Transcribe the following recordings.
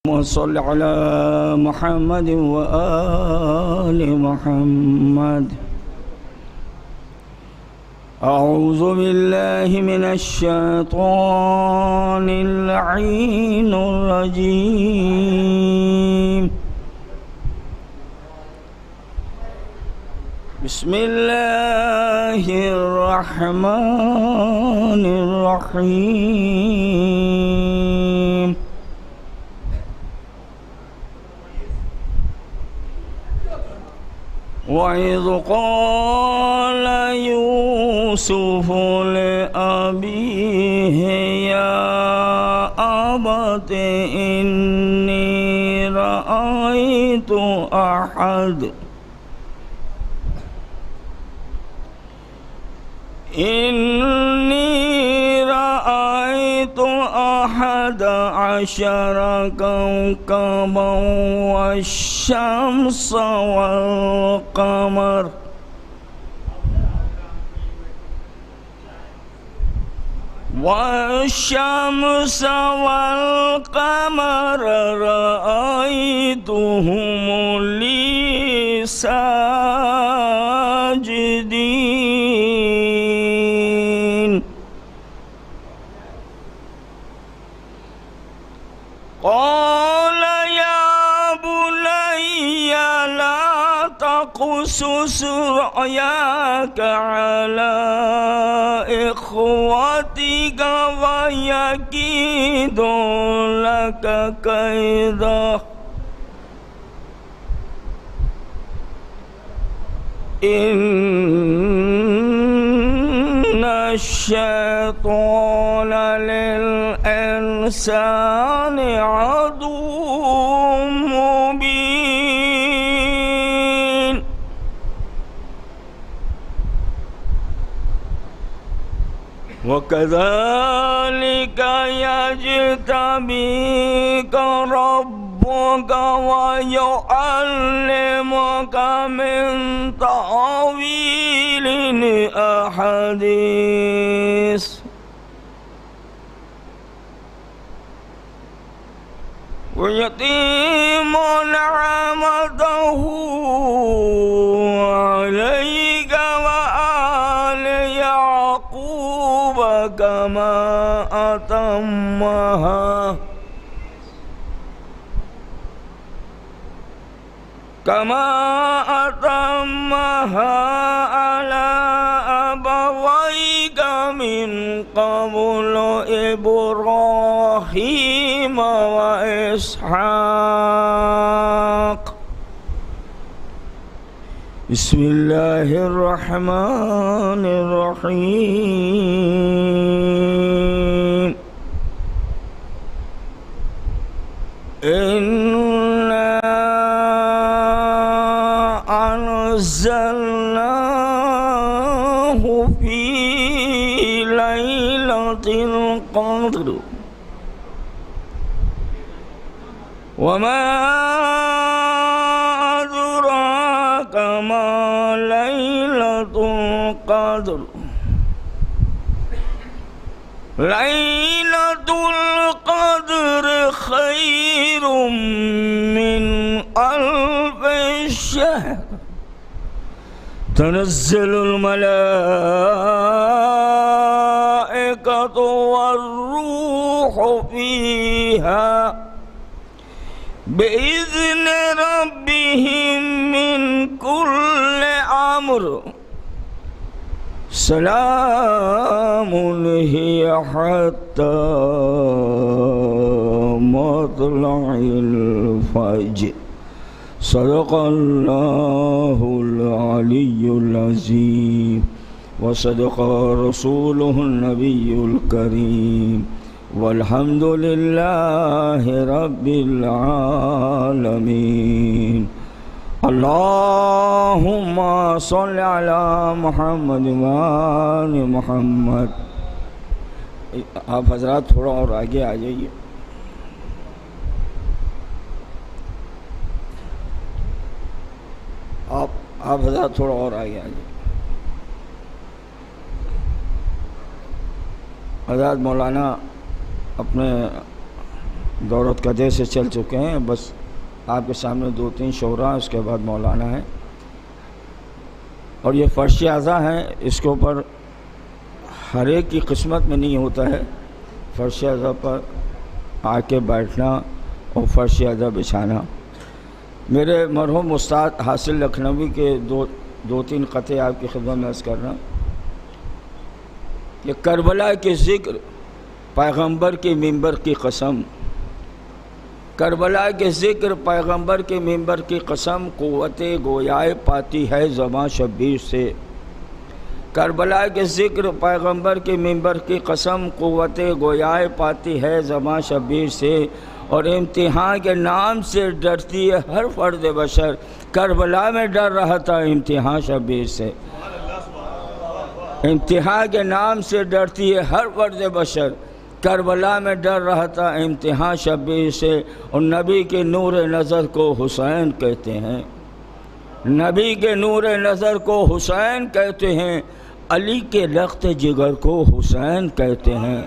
وصل على محمد وآل محمد. أعوذ بالله من الشيطان اللعين الرجيم. بسم الله الرحمن الرحيم. وإذ قال يوسف لأبيه يا أبت إني رأيت أحد عشر كوكبا والشمس والقمر رأيتهم لي ساجدين. قال يا بني لا تقصص رؤياك على إخوتك ويكيدوا لك كيدا إن الشيطان للإنسان عدو مبين. وكذلك يجتبيك ربك ويعلمك من تأويل الأحاديث ويتم نعمته عليك وآل يعقوب كما أتمها على أبويك من قبل إبراهيم وإسحاق. بسم الله الرحمن الرحيم. إنا أنزلناه في ليلة القدر وما أدراك ما ليلة القدر. ليلة القدر خير من 1000 شهر. تنزل الملائكة والروح فيها بإذن ربهم من كل أمر. سلام هي حتى مطلع الفجر. صدق الله العلي العظيم وصدق رسوله النبي الكريم والحمد لله رب العالمين. اللهم صل على محمد وآل محمد. آپ حضرات تھوڑا اور آگے آ جائیے. آپ حضرات تھوڑا اور آگے آ جائیے. حضرات مولانا اپنے دورت قدے سے چل چکے ہیں، بس آپ کے سامنے 2-3 شعراء، اس کے بعد مولانا ہے. اور یہ فرش اعضا ہیں، اس کے اوپر ہر ایک کی قسمت میں نہیں ہوتا ہے فرش اعضا پر آ کے بیٹھنا اور فرش اعضا بچھانا. میرے مرحوم استاد حاصل لکھنوی کے 2-3 قطعے آپ کی خدمت میں عرض کرنا کہ کربلا کے ذکر پیغمبر کے منبر کی قسم، کربلا کے ذکر پیغمبر کے منبر کی قسم، قوت گویائے پاتی ہے زباں شبیر سے. کربلا کے ذکر پیغمبر کے منبر کی قسم، قوت گویائے پاتی ہے زباں شبیر سے. اور امتحان کے نام سے ڈرتی ہے ہر فرد بشر، کربلا میں ڈر رہا تھا امتحان شبیر سے. امتحان کے نام سے ڈرتی ہے ہر فرد بشر، کربلا میں ڈر رہا تھا امتحان شبیر سے. اور نبی کے نور نظر کو حسین کہتے ہیں، نبی کے نور نظر کو حسین کہتے ہیں، علی کے لخت جگر کو حسین کہتے ہیں،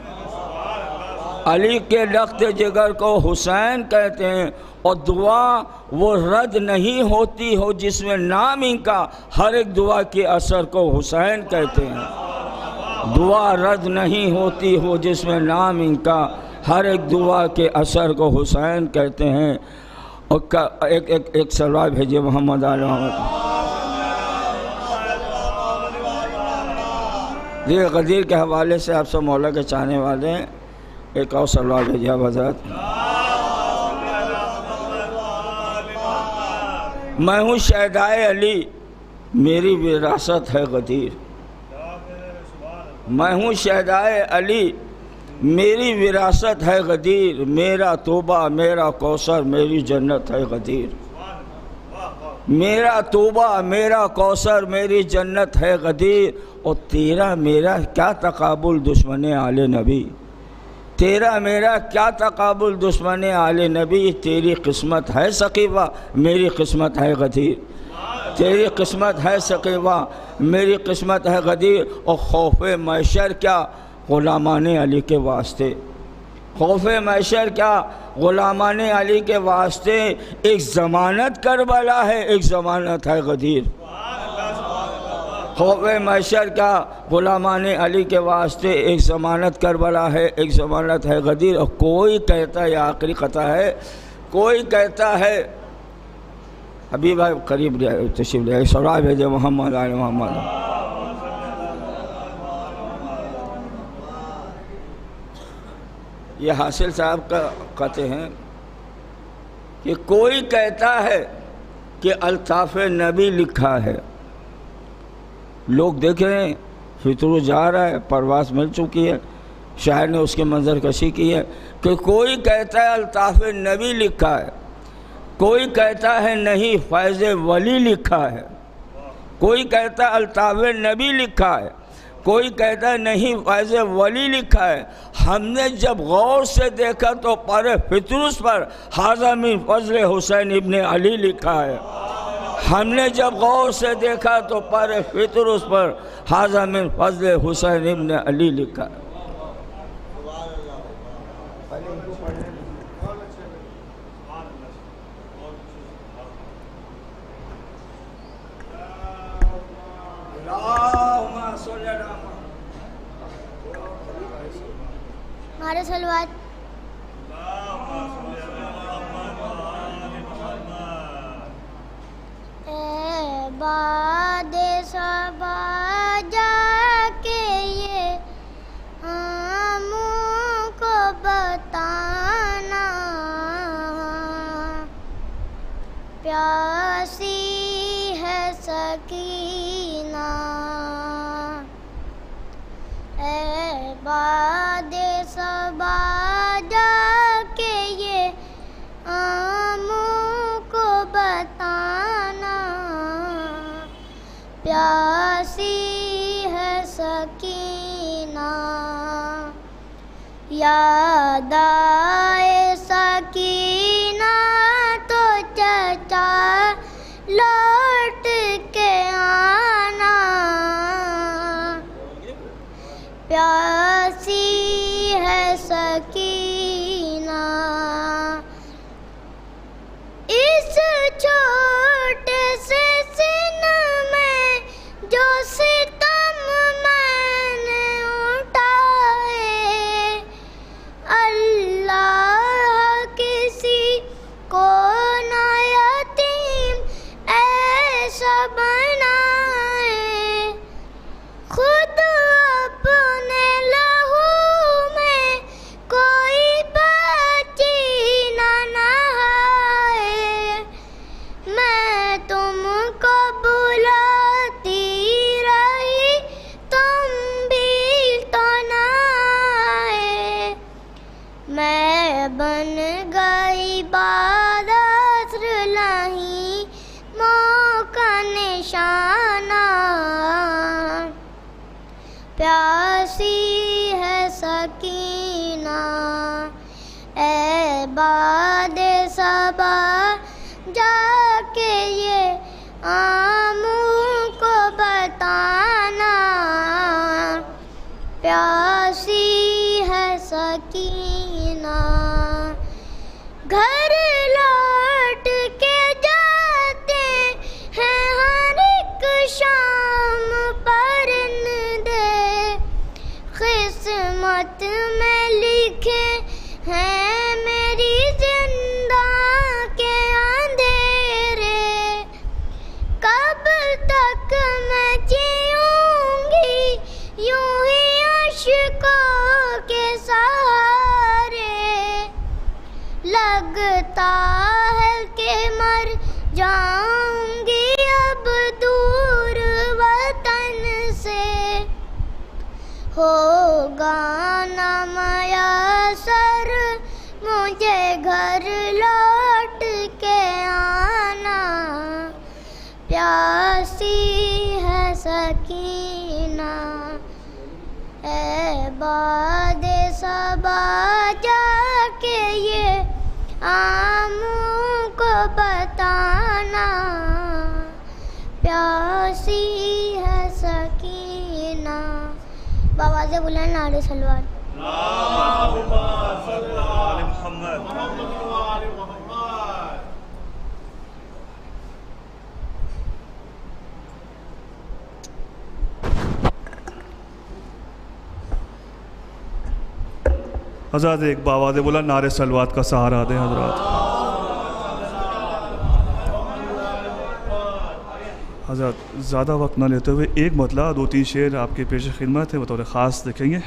علی کے لخت جگر کو حسین کہتے ہیں. اور دعا وہ رد نہیں ہوتی ہو جس میں نام ان کا، ہر ایک دعا کے اثر کو حسین کہتے ہیں. دعا رد نہیں ہوتی ہو جس میں نام ان کا، ہر ایک دعا کے اثر کو حسین کہتے ہیں. اور ایک سلوات بھیجیے محمد آل محمد. یہ غدیر کے حوالے سے آپ سب مولا کے چاہنے والے ہیں، ایک اور سلوات بھیجیے حضرت. میں ہوں شہدائے علی میری وراثت ہے غدیر، میں ہوں شہدائے علی میری وراثت ہے غدیر، میرا توبہ میرا کوثر میری جنت ہے غدیر، میرا توبہ میرا کوثر میری جنت ہے غدیر. اور تیرا میرا کیا تقابل دشمن آل نبی، تیرا میرا کیا تقابل دشمن آل نبی. تیری قسمت ہے سقیفہ میری قسمت ہے غدیر، تیری قسمت ہے سقیفہ میری قسمت ہے غدیر. اور خوف محشر کیا غلامان علی کے واسطے، خوف محشر کیا غلامان علی کے واسطے. ایک ضمانت کربلا ہے ایک ضمانت ہے غدیر، خوف محشر کیا غلامان علی کے واسطے، ایک ضمانت کربلا ہے ایک ضمانت ہے غدیر. اور کوئی کہتا ہے، یہ آخری قطعہ ہے، کوئی کہتا ہے، حبیب بھائی قریب تشریف لے سورا بھیجے محمد آل محمد. یہ حاصل صاحب کا قطع ہیں کہ کوئی کہتا ہے کہ الطاف نبی لکھا ہے. لوگ دیکھ رہے ہیں فطرو جا رہا ہے، پرواز مل چکی ہے، شاعر نے اس کے منظر کشی کی ہے. کہ کوئی کہتا ہے الطاف نبی لکھا ہے، کوئی کہتا ہے نہیں فیض ولی لکھا ہے، کوئی کہتا ہے الطاف نبی لکھا ہے، کوئی کہتا ہے نہیں فیض ولی لکھا ہے. ہم نے جب غور سے دیکھا تو پر فطرس پر ھذا من فضل حسین ابن علی لکھا ہے. ہم نے جب غور سے دیکھا تو پر فطرس پر ھذا من فضل حسین ابن علی لکھا ہے. ہمارے سلوات. اے باد صبا جا کے یہ ہموں کو بتانا، پیاسی ہے سکینہ. اے باد صبا جا کے یہ ہموں کو بتانا، پیاسی ہے سکینہ. یاد آئے سکینہ تو چچا لوٹ کے آنا، پیاسی ہے سکینہ. صبا جا کے یہ آموں کو بتانا، پیاسی ہے سکینہ، گھر لوٹ کے جاتے ہیں ہر ایک شام پرندے، قسمت میں لکھے ہیں میری زندہ کے اندھیرے، کب تک میں جیوں گی یوں ہی عشقوں کے سہارے، لگتا ہے کہ مر جاؤں گی اب دور وطن سے، ہوگا نہ میسر مجھے گھر لوٹ کے آنا، پیاسی ہے سکینہ، اے باد صبا جا کے یہ آموں کو بتانا، پیاسی ہے سکینہ۔ بآواز بلند نعرہ صلوات۔ حضرات ایک باواز بلند نعرہ صلوات کا سہارا دیں حضرات۔ حضرات زیادہ وقت نہ لیتے ہوئے ایک مطلع 2-3 شعر آپ کے پیش خدمت ہے بطور خاص دیکھیں گے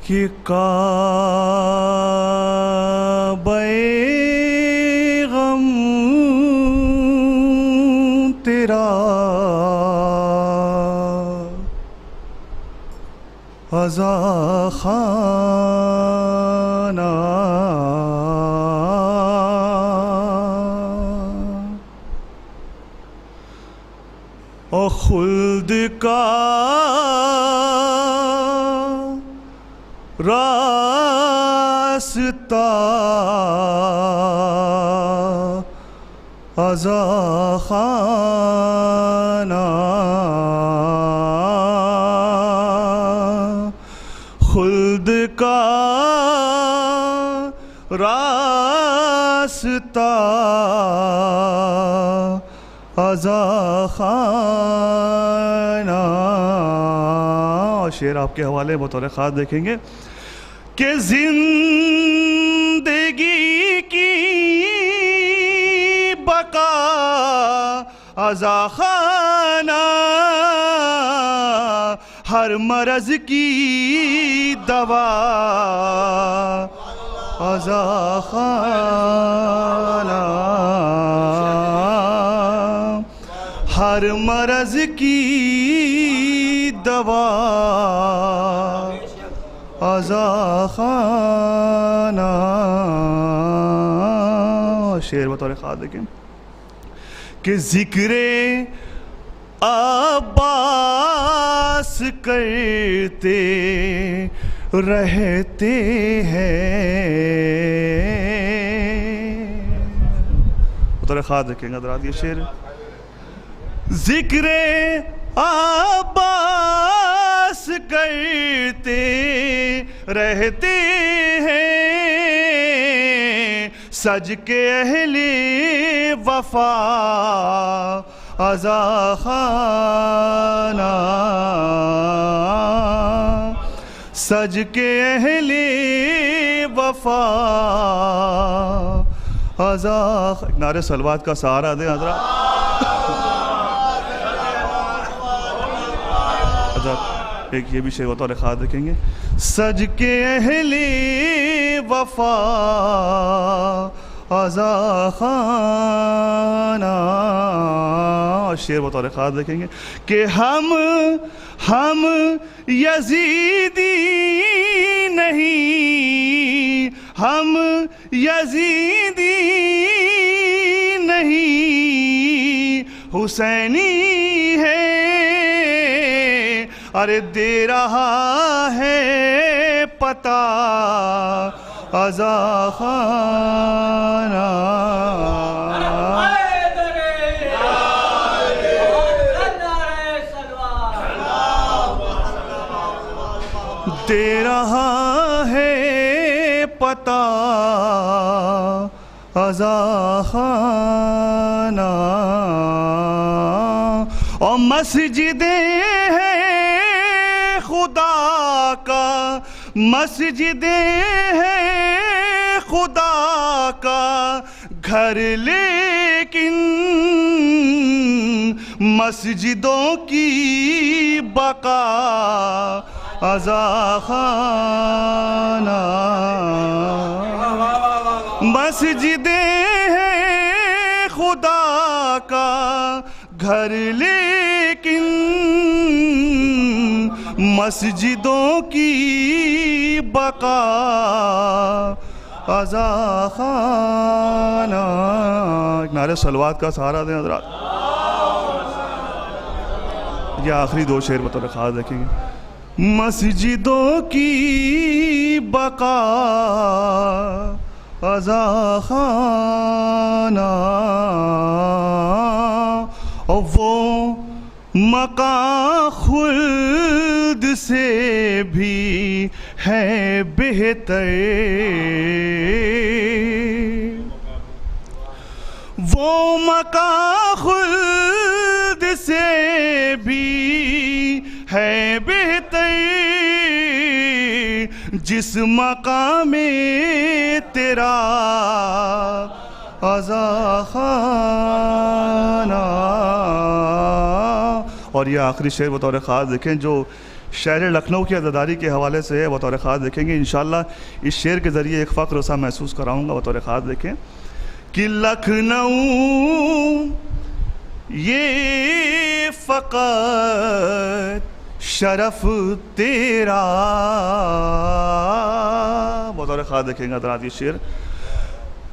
کہ کعبہ غم تیرا عزا خانہ، اور خلد کا راستہ عزا خانہ، خلد کا راستہ عزا خانہ۔ شعر آپ کے حوالے بطور خاص دیکھیں گے کہ زندگی کی بقا عزا خانہ، ہر مرض کی دوا عزا خانہ، ہر مرض کی دوا عزا خانہ۔ شعر بطور خاص دیکھیں کہ ذکر عباس کرتے رہتے ہیں، بطور خاص دیکھیں گے حضرات یہ شعر، ذکر عباس کرتے رہتے ہیں، سج کے اہل وفا عزا خانہ، سج کے اہل وفا عزا خانہ۔ نعرہ صلوات کا سہارا دیں حضرات۔ ایک یہ بھی شعر بطور خاص دیکھیں گے، سج کے اہل وفا عزا خانہ، شعر بطور خاص دیکھیں گے کہ ہم یزیدی نہیں، ہم یزیدی نہیں، حسینی ہے، ارے دے رہا ہے پتہ ازا خانہ دے رہا ہے پتہ ازا خانہ اور مسجدیں ہیں خدا کا مسجدیں ہیں خدا کا گھر لیکن مسجدوں کی بقا ازا خانہ مسجدیں ہیں خدا کا گھر لیکن مسجدوں کی بقا ازا خانہ. ایک نعرہ صلوات کا سہارا دیں حضرات. یہ آخری دو شعر بطور خاص دیکھیں گے. مسجدوں کی بقا ازا خانہ اور وہ مقام خلد سے بھی ہے بہتر وہ مقام خلد سے بھی ہے بہتر جس مقام تیرا ازا خانہ. اور یہ آخری شعر بطور خاص دیکھیں جو شہر لکھنؤ کی عزاداری کے حوالے سے ہے بطور خاص دیکھیں گے. انشاءاللہ اس شعر کے ذریعے ایک فخر سا محسوس کراؤں گا. بطور خاص دیکھیں کہ لکھنؤ یہ فقط شرف تیرا. بطور خاص دیکھیں گے حضرات یہ شعر.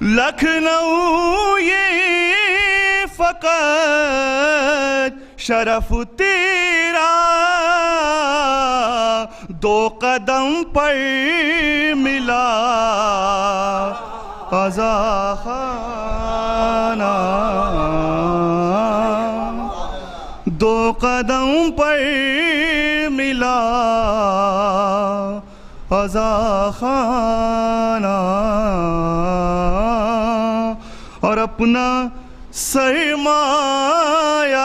لکھنؤ یہ فقط شرف تیرا دو قدم پر ملا ازا خانہ دو قدم پر ملا ازا خانہ اور اپنا سرمایہ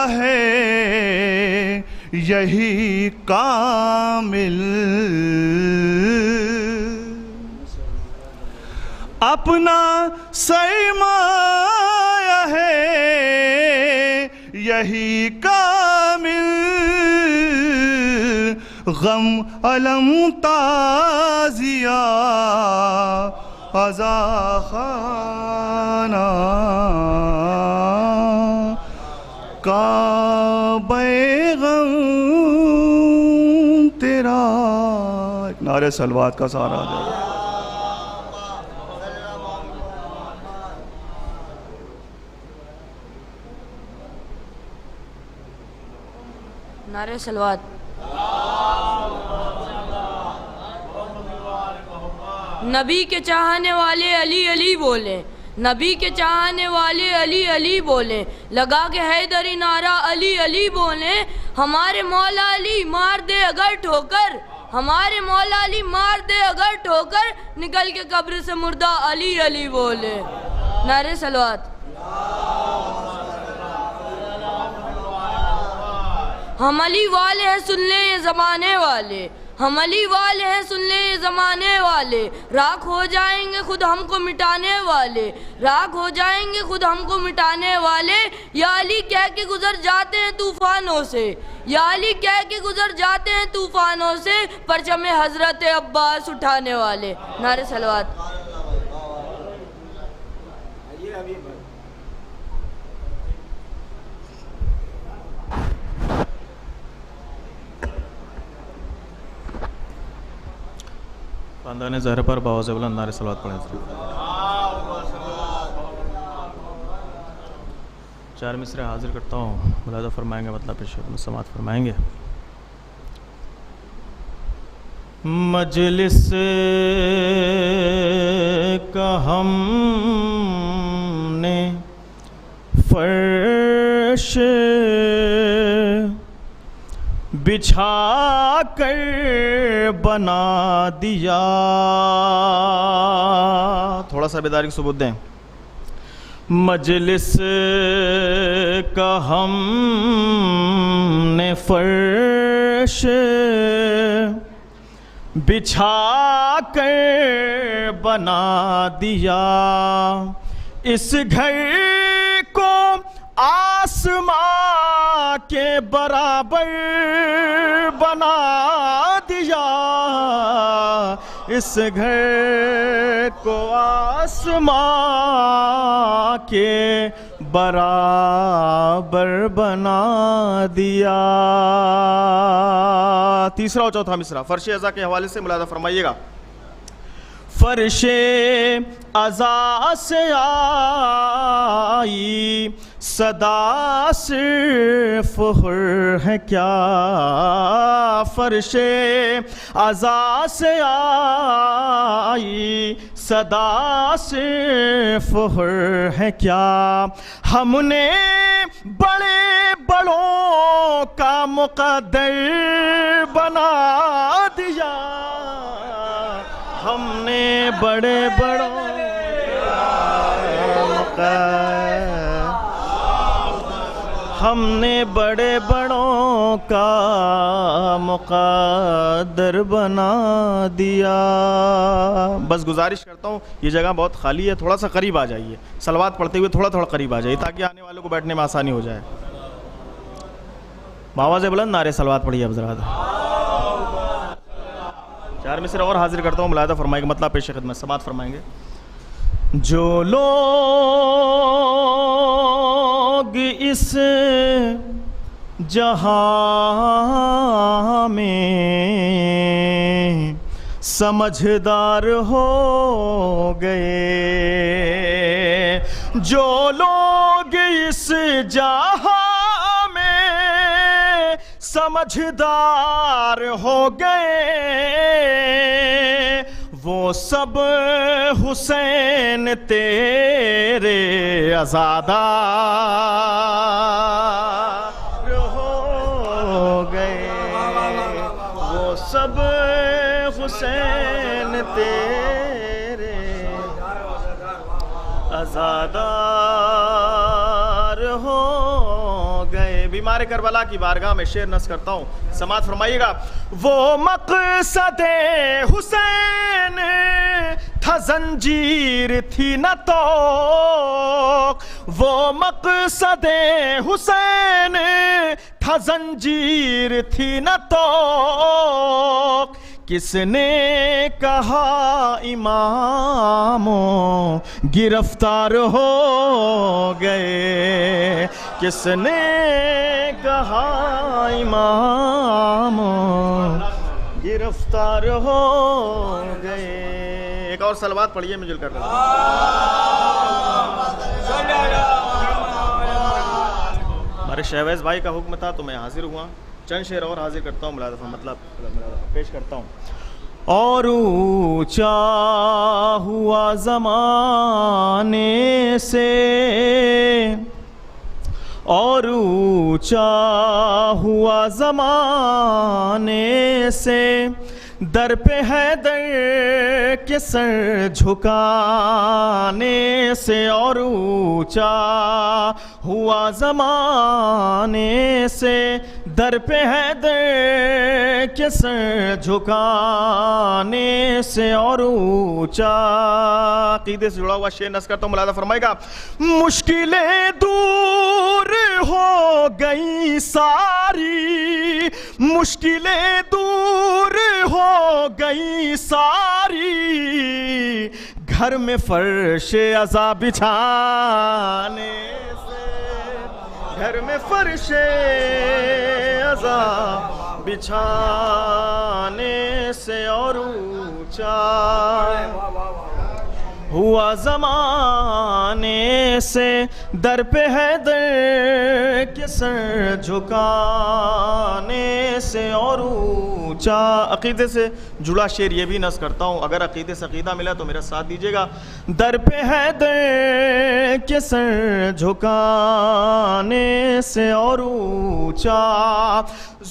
ہے یہی کامل اپنا سرمایہ ہے یہی کامل غم علم تازیہ ازا خانہ کعبہ غم تیرا. ایک نعرہ صلوات کا سہارا دے. نعرہ صلوات. نبی کے چاہنے والے علی علی بولیں نبی کے چاہنے والے علی علی بولیں لگا کے حیدری نعرہ علی علی بولیں ہمارے مولا علی مار دے اگر ٹھوکر ہمارے مولا علی مار دے اگر ٹھوکر نکل کے قبر سے مردہ علی علی بولیں. نعرہ صلوات. ہم علی والے ہیں سن لیں یہ زمانے والے ہم علی والے ہیں سن لیں یہ زمانے والے راکھ ہو جائیں گے خود ہم کو مٹانے والے راکھ ہو جائیں گے خود ہم کو مٹانے والے یا علی کہہ کے گزر جاتے ہیں طوفانوں سے یا علی کہہ کے گزر جاتے ہیں طوفانوں سے پرچم حضرت عباس اٹھانے والے. نعرہ صلوات. خاندان زہرہ پر باوز بلند نعرہ صلوات پڑھیں. چار مصرے حاضر کرتا ہوں ملاحظہ فرمائیں گے مطلب پیش سماعت فرمائیں گے. مجلس کا ہم نے فرش بچھا کر بنا دیا. تھوڑا سا بیداری کا ثبوت دیں. مجلس کا ہم نے فرش بچھا کر بنا دیا. اس گھر کو آسمان کے برابر بنا دیا. اس گھر کو آسمان کے برابر بنا دیا. تیسرا اور چوتھا مصرع فرش ازا کے حوالے سے ملاحظہ فرمائیے گا. فرش ازا سے آئی صدا صرف حر ہے کیا. فرش ازا سے آئی صدا صرف حر ہے کیا. ہم نے بڑے بڑوں کا مقدر بنا دیا. ہم نے بڑے بڑوں کا مقدر بنا دیا. بس گزارش کرتا ہوں یہ جگہ بہت خالی ہے, تھوڑا سا قریب آ جائیے. صلوات پڑھتے ہوئے تھوڑا تھوڑا قریب آ جائیے تاکہ آنے والوں کو بیٹھنے میں آسانی ہو جائے. بآواز بلند نعرے صلوات پڑھیے اب حضرات. 4 مصرع اور حاضر کرتا ہوں, ملاحظہ فرمائیں گے, مطلب پیش خدمت سماعت فرمائیں گے. جو لوگ اس جہاں میں سمجھدار ہو گئے, جو لوگ اس جہاں میں سمجھدار ہو گئے, وہ سب حسین تیرے عزادار ہو گئے. وہ سب حسین تیرے عزادار ہو گئے. بیمار کربلا کی بارگاہ میں شعر نص کرتا ہوں, سماعت فرمائیے گا. وہ مقصد حسین تھا زنجیر تھی نہ توق. وہ مقصد حسین تھا زنجیر تھی نہ توق. کس نے کہا اماموں گرفتار ہو گئے. کس نے کہا اماموں گرفتار ہو گئے. ایک اور صلوات پڑھیے مل کر. ہمارے شہباز بھائی کا حکم تھا تو میں حاضر ہوا. چند شعر اور حاضر کرتا ہوں, مطلب پیش کرتا ہوں. اور اونچا ہوا زمانے سے, اور اونچا ہوا زمانے سے, در پہ حیدر کے سر جھکانے سے. اور اونچا ہوا زمانے سے, در پہ حیدر کے سر جھکانے سے. اور اونچا عقیدے سے جڑا ہوا شعر نص کرتا ہوں, ملاحظہ فرمائے گا. مشکلیں دور ہو گئی ساری, مشکلیں دور ہو گئی ساری, گھر میں فرش ازا بچھانے سے. گھر میں فرش ازا بچھانے سے. اور اونچا ہوا زمانے سے در پہ ہے در کے سر جھکانے سے اور اونچا. عقیدے سے جڑا شعر یہ بھی نظم کرتا ہوں, اگر عقیدے سے عقیدہ ملا تو میرا ساتھ دیجیے گا. در پہ ہے در کے سر جھکانے سے اور اونچا,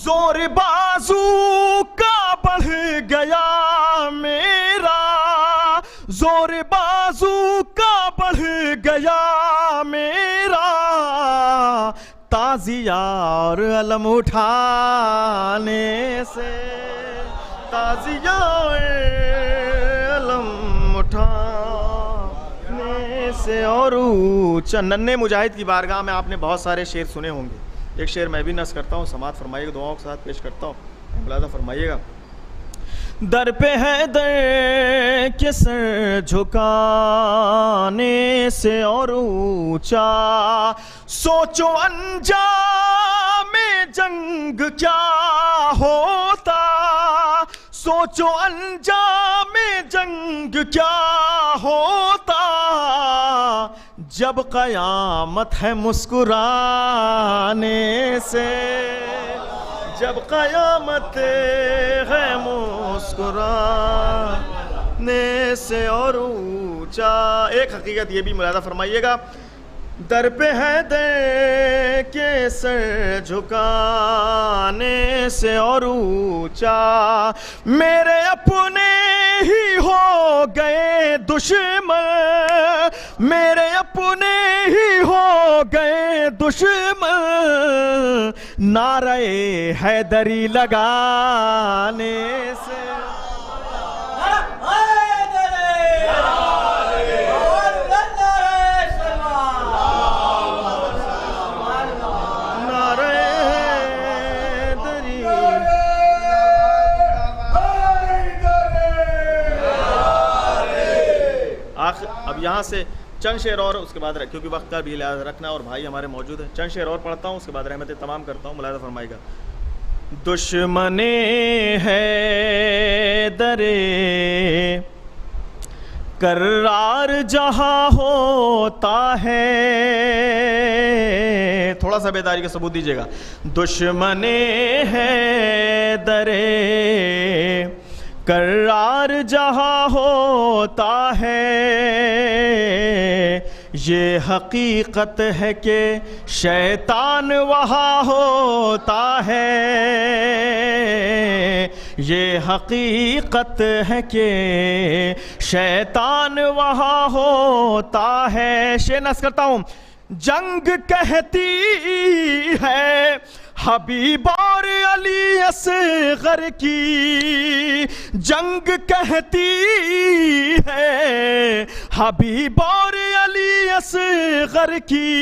زور بازو کا بڑھ گیا میرا, زور بازو کا بڑھ گیا میرا, تازیہ اور علم اٹھانے سے, تازیہ اور علم اٹھانے سے اور اونچا. ننھے مجاہد کی بارگاہ میں آپ نے بہت سارے شعر سنے ہوں گے, ایک شعر میں بھی نظم کرتا ہوں, سماعت فرمائیے گا, دعاؤں کے ساتھ پیش کرتا ہوں, ملاحظہ فرمائیے گا. در پہ ہے در کے سر جھکانے سے اور اونچا, سوچو انجام جنگ کیا ہوتا, سوچو انجام جنگ کیا ہوتا, جب قیامت ہے مسکرانے سے, جب قیامت ہے مسکرانے سے اور اونچا. ایک حقیقت یہ بھی ملاحظہ فرمائیے گا, در پہ ہے در کے سر جھکانے سے اور اونچا, میرے اپنے ہی ہو گئے دشمن, میرے اپنے ہی ہو گئے دشمن, نعرہ حیدری لگانے سے, اب یہاں سے چند شعر اور اس کے بعد کیونکہ وقت کا بھی لحاظ رکھنا اور بھائی ہمارے موجود ہیں, چند شعر اور پڑھتا ہوں, اس کے بعد رحمتیں تمام کرتا ہوں, ملاحظہ فرمائے گا. دشمن حیدر کرار جہاں ہوتا ہے, تھوڑا سا بیداری کا ثبوت دیجیے گا. دشمن حیدر کرار جہاں ہوتا ہے, یہ حقیقت ہے کہ شیطان وہاں ہوتا ہے, یہ حقیقت ہے کہ شیطان وہاں ہوتا ہے. شعر نصب کرتا ہوں. جنگ کہتی ہے حبیب اور علی اصغر کی, جنگ کہتی ہے حبیب اور علی اصغر کی,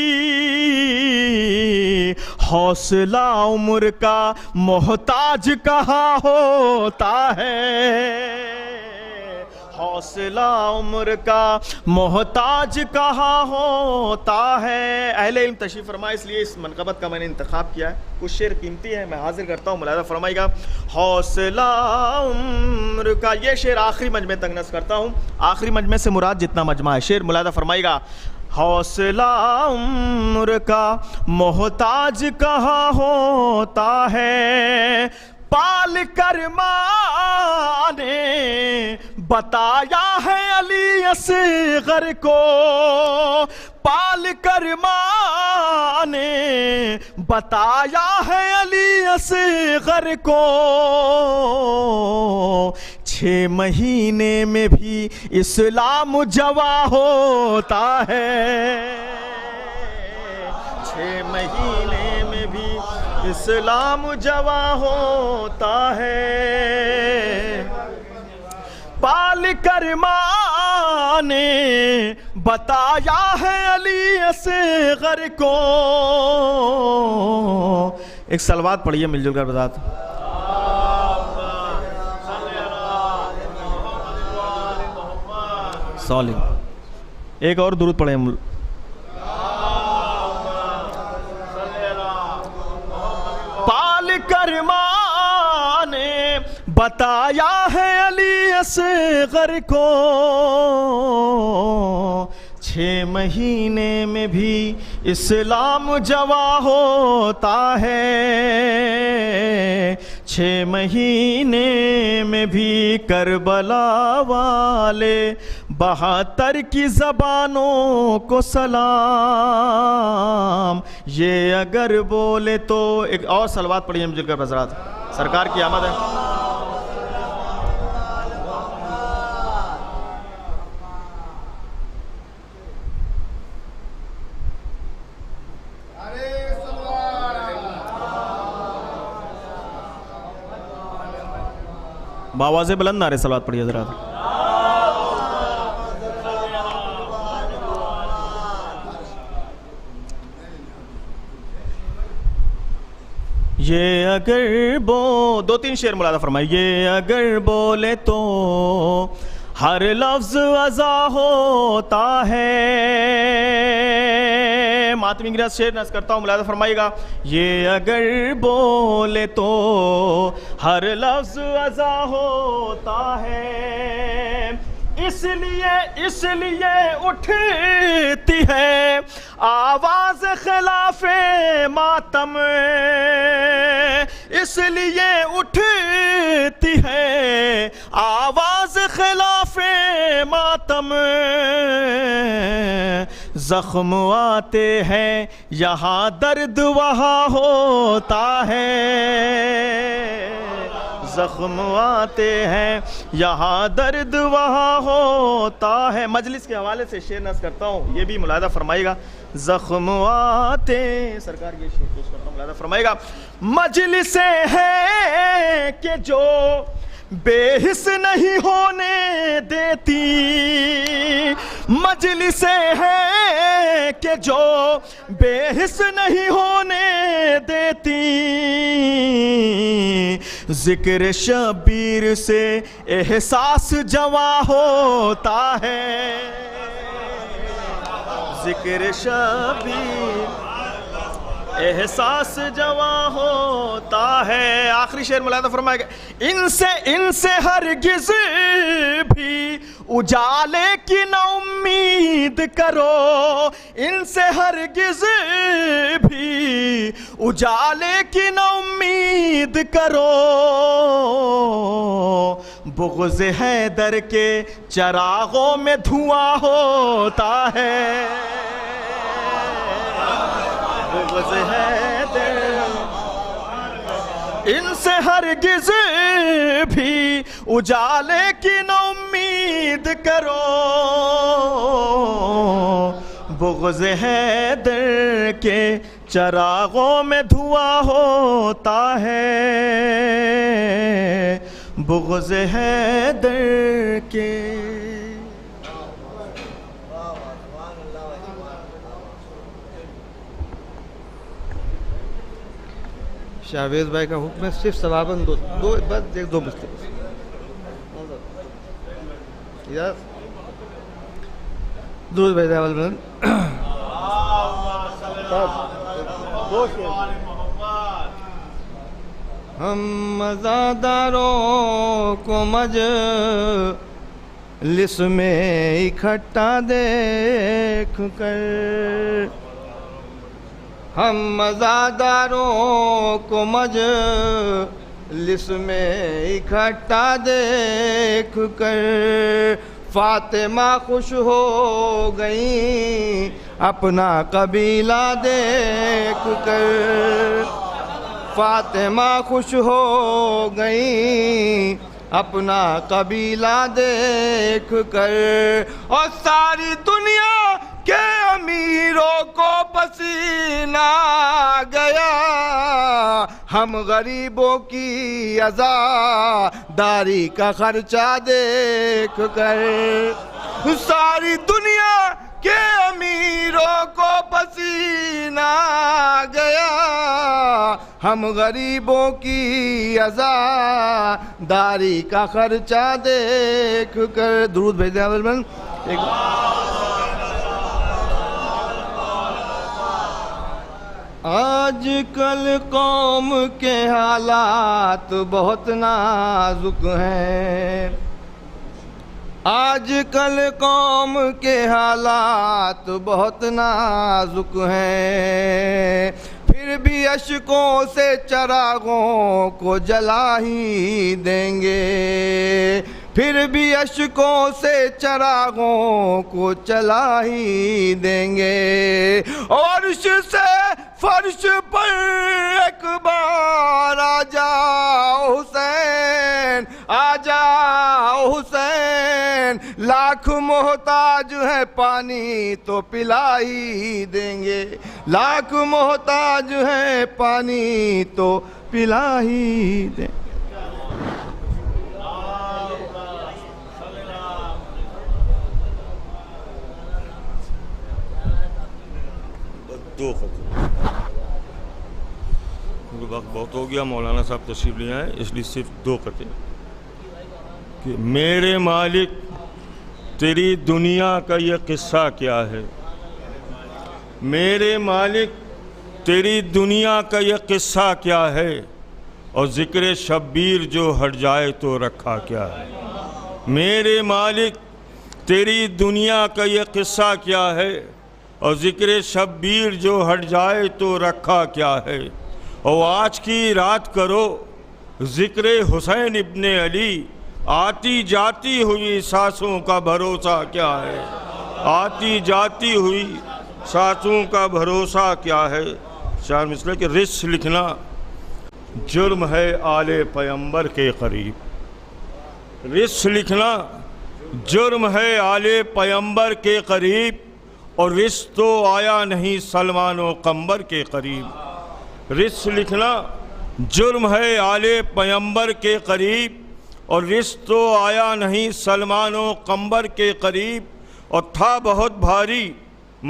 حوصلہ عمر کا محتاج کہاں ہوتا ہے, حوصلہ عمر کا محتاج کہاں ہوتا ہے. اہل علم تشریف فرمائے, اس لیے اس منقبت کا میں نے انتخاب کیا ہے, کچھ شعر قیمتی ہے, میں حاضر کرتا ہوں, ملاحظہ فرمائے گا. حوصلہ عمر کا, یہ شعر آخری مجمع تک نصب کرتا ہوں, آخری مجمع سے مراد جتنا مجمع ہے. شعر ملاحظہ فرمائے گا. حوصلہ عمر کا محتاج کہاں ہوتا ہے, پال کر ماں نے بتایا ہے علی اصغر کو, پال کر ماں نے بتایا ہے علی اصغر کو, 6 مہینے میں بھی اسلام جواں ہوتا ہے, 6 مہینے میں بھی اسلام جواں ہوتا ہے. پال کر ماں نے بتایا ہے علی اصغر کو. ایک صلوات پڑھیے مل جل کر بذات. صالح. ایک اور درود پڑھیں. پال کر ماں نے بتایا ہے علی اصغر کو 6 مہینے میں بھی اسلام جواں ہوتا ہے 6 مہینے میں بھی کربلا والے 72 کی زبانوں کو سلام یہ اگر بولے تو ایک اور صلوات پڑھیے مجھے کر حضرات سرکار کی آمد ہے باواز بلند نعرے صلوات پڑھیے حضرات یہ اگر 2-3 شعر ملاحظہ فرمائے یہ اگر بولے تو ہر لفظ اذا ہوتا ہے ماتمی انگریز شعر نص کرتا ہوں ملاحظہ فرمائیے گا یہ اگر بولے تو ہر لفظ اذا ہوتا ہے اس لیے اٹھتی ہے آواز خلاف ماتم اس لیے اٹھتی ہے آواز خلاف ماتم زخم آتے ہیں یہاں درد وہاں ہوتا ہے زخم آتے ہیں یہاں درد وہاں ہوتا ہے مجلس کے حوالے سے شعر نص کرتا ہوں یہ بھی ملاحظہ فرمائے گا زخم آتے سرکار یہ شعر پیش کرتا ہوں ملاحظہ فرمائے گا مجلسیں ہیں کہ جو بے حس نہیں ہونے دیتی مجلسیں ہیں کہ جو بے حس نہیں ہونے دیتی ذکر شبیر سے احساس جواں ہوتا ہے ذکر شبیر احساس جواں ہوتا ہے آخری شعر ملاحظہ فرمائے گا ان سے ہرگز بھی اجالے کی نہ امید کرو ان سے ہرگز بھی اجالے کی نہ امید کرو بغض حیدر کے چراغوں میں دھواں ہوتا ہے بغض حیدر ان سے ہرگز بھی اجالے کی نہ امید کرو بغض حیدر کے چراغوں میں دھواں ہوتا ہے بغض حیدر کے شاہویز بھائی کا حکم ہے صرف ثواباً دو بس ایک دو بستے درود بھائی داول بلند ہم مزاداروں کو مجلس میں اکٹھا دیکھ کر ہم مزاداروں کو مجلس میں اکٹھا دیکھ کر فاطمہ خوش ہو گئیں اپنا قبیلہ دیکھ کر فاطمہ خوش ہو گئیں اپنا قبیلہ دیکھ کر اور ساری دنیا کہ امیروں کو پسینہ گیا ہم غریبوں کی عزاداری کا خرچہ دیکھ کر ساری دنیا کے امیروں کو پسینہ گیا ہم غریبوں کی عزاداری کا خرچہ دیکھ کر درود بھیج دیں اول بلند آج آج کل قوم کے حالات بہت نازک ہیں، آج کل قوم کے حالات بہت نازک ہیں، پھر بھی اشکوں سے چراغوں کو جلا ہی دیں گے، پھر بھی اشکوں سے چراغوں کو چلا ہی دیں گے، عرش سے فرش پر ایک بار آ جاؤ حسین، آ جاؤ حسین، لاکھ محتاج ہے پانی تو پلا ہی دیں گے، لاکھ محتاج ہے پانی تو پلا ہی دیں گے۔ دو خط، وقت بہت ہو گیا، مولانا صاحب تشریف لے آئے، اس لیے صرف دو خطیں کہ میرے مالک تیری دنیا کا یہ قصہ کیا ہے، میرے مالک تیری دنیا کا یہ قصہ کیا ہے، اور ذکر شبیر جو ہٹ جائے تو رکھا کیا ہے، میرے مالک تیری دنیا کا یہ قصہ کیا ہے، اور ذکر شبیر جو ہٹ جائے تو رکھا کیا ہے، اور آج کی رات کرو ذکر حسین ابن علی، آتی جاتی ہوئی سانسوں کا بھروسہ کیا ہے، آتی جاتی ہوئی سانسوں کا بھروسہ کیا ہے۔ چار مثلے کہ رس لکھنا جرم ہے آل پیمبر کے قریب، رس لکھنا جرم ہے آل پیمبر کے قریب، اور رس تو آیا نہیں سلمان و قمبر کے قریب، رس لکھنا جرم ہے آل پیمبر کے قریب، اور رس تو آیا نہیں سلمان و قمبر کے قریب، اور تھا بہت بھاری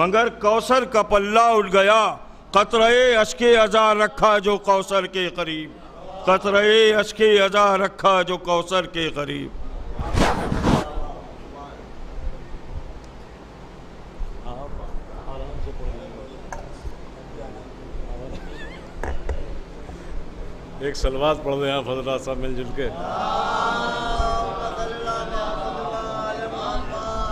مگر کوثر کا پلہ اٹھ گیا، قطرے اشک ازا رکھا جو کوثر کے قریب، قطرے اشک ازا رکھا جو کوثر کے قریب۔ ایک سلوات پڑھ دیں آپ حضرات صاحب مل جل کے،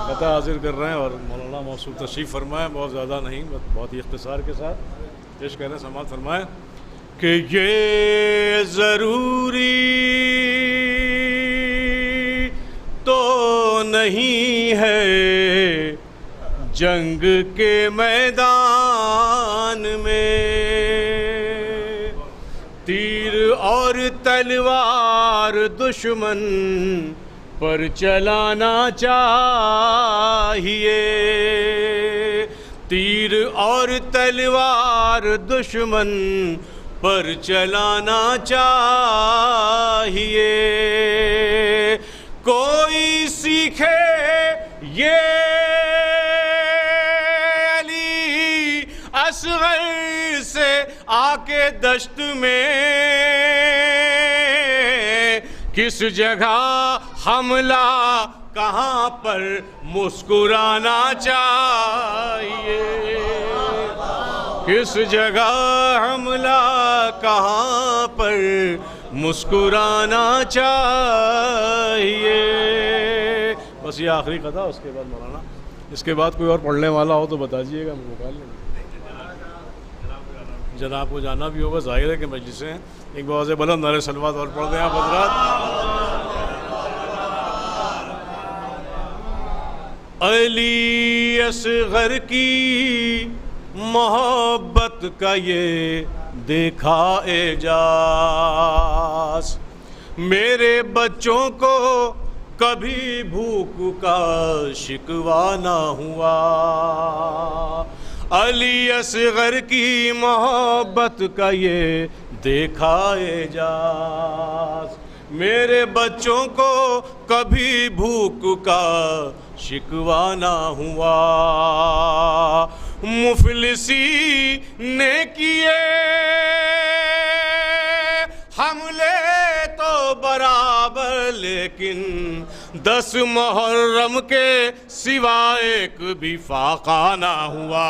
قطع حاضر کر رہے ہیں، اور مولانا موصول تشریف فرمائیں، بہت زیادہ نہیں، بہت ہی اختصار کے ساتھ پیش کریں، سماعت فرمائیں کہ یہ ضروری تو نہیں ہے جنگ کے میدان میں تیر اور تلوار دشمن پر چلانا چاہیے، تیر اور تلوار دشمن پر چلانا چاہیے، کوئی سیکھے یہ علی اصغر سے آ کے دشت میں، کس جگہ حملہ کہاں پر مسکرانا چاہیے، کس جگہ حملہ کہاں پر مسکرانا چاہیے۔ بس یہ آخری قطعہ، اس کے بعد مولانا، اس کے بعد کوئی اور پڑھنے والا ہو تو بتا دیجیے گا، ہم نکال لیں گے۔ جناب کو جانا بھی ہوگا، ظاہر ہے کہ مجلسیں، ایک بہت بلند نعرہ صلوات اور پڑھ دیں آپ حضرات۔ علی اصغر کی محبت کا یہ دیکھا اعجاز، میرے بچوں کو کبھی بھوک کا شکوہ نہ ہوا، علی اصغر کی محبت کا یہ دیکھا اعجاز، میرے بچوں کو کبھی بھوک کا شکوہ نہ ہوا، مفلسی نے کیے حملے تو برابر لیکن 10 محرم کے سوا ایک بھی فاقہ نہ ہوا،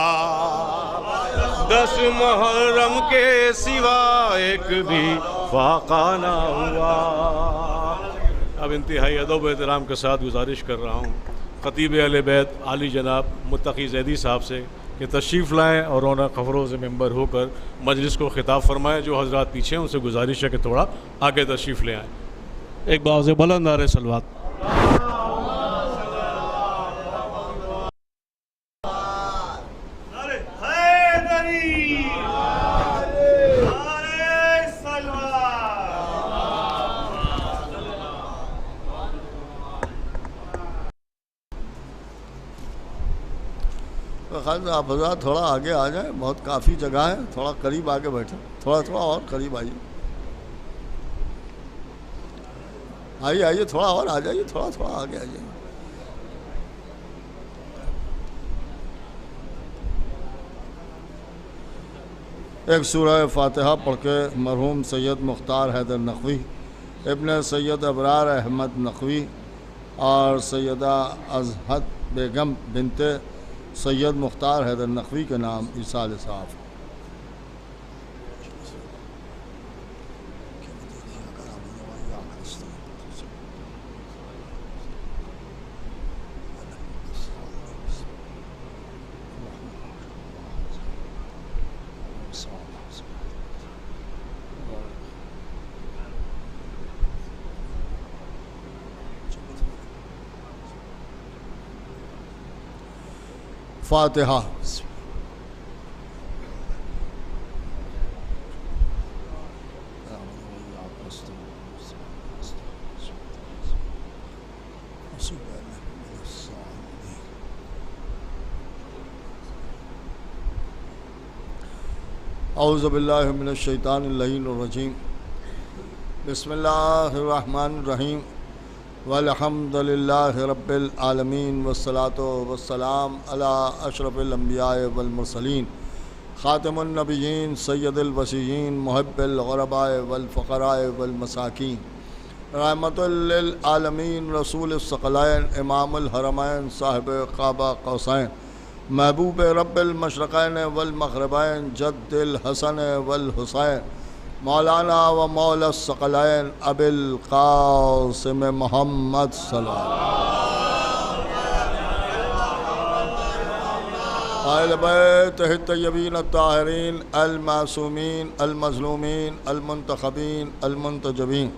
10 محرم کے سوا ایک بھی فاقہ نہ ہوا۔ اب انتہائی ادب و احترام کے ساتھ گزارش کر رہا ہوں خطیب اہل بیت عالی جناب متقی زیدی صاحب سے کہ تشریف لائیں اور رونق افروز ممبر ہو کر مجلس کو خطاب فرمائیں۔ جو حضرات پیچھے ہیں ان سے گزارش ہے کہ تھوڑا آگے تشریف لے آئیں۔ ایک باز بلند نعرہ صلوات۔ آپ حضرات تھوڑا آگے آ جائیں، بہت کافی جگہ ہے، تھوڑا قریب آگے بیٹھیں، تھوڑا اور قریب آئیے، آئیے تھوڑا اور آ جائیے، تھوڑا آگے آئیے۔ ایک سورہ فاتحہ پڑھ کے مرحوم سید مختار حیدر نقوی، ابن سید ابرار احمد نقوی اور سیدہ ازہد بیگم بنت سید مختار حیدر نقوی کے نام ایصال صاف۔ فاتحہ۔ اعوذ باللہ من الشیطان اللعین الرجیم، بسم اللہ الرحمن الرحیم، والحمد للہ رب العالمین، والصلاة والسلام علی اشرف الانبیاء والمرسلین، خاتم النبیین، سید الوصیین، محب الغرباء والفقراء والمساکین، رحمت للعالمین، رسول الثقلین، امام الحرمین، صاحب قاب قوسین، محبوب رب المشرقین والمغربین، جد الحسن والحسین، مولانا و مولا الثقلین، ابی القاسم محمد صلی اللہ علیہ وسلم، اہل بیتہ الطیبین الطاہرین المعصومین المظلومین المنتخبین المنتجبین،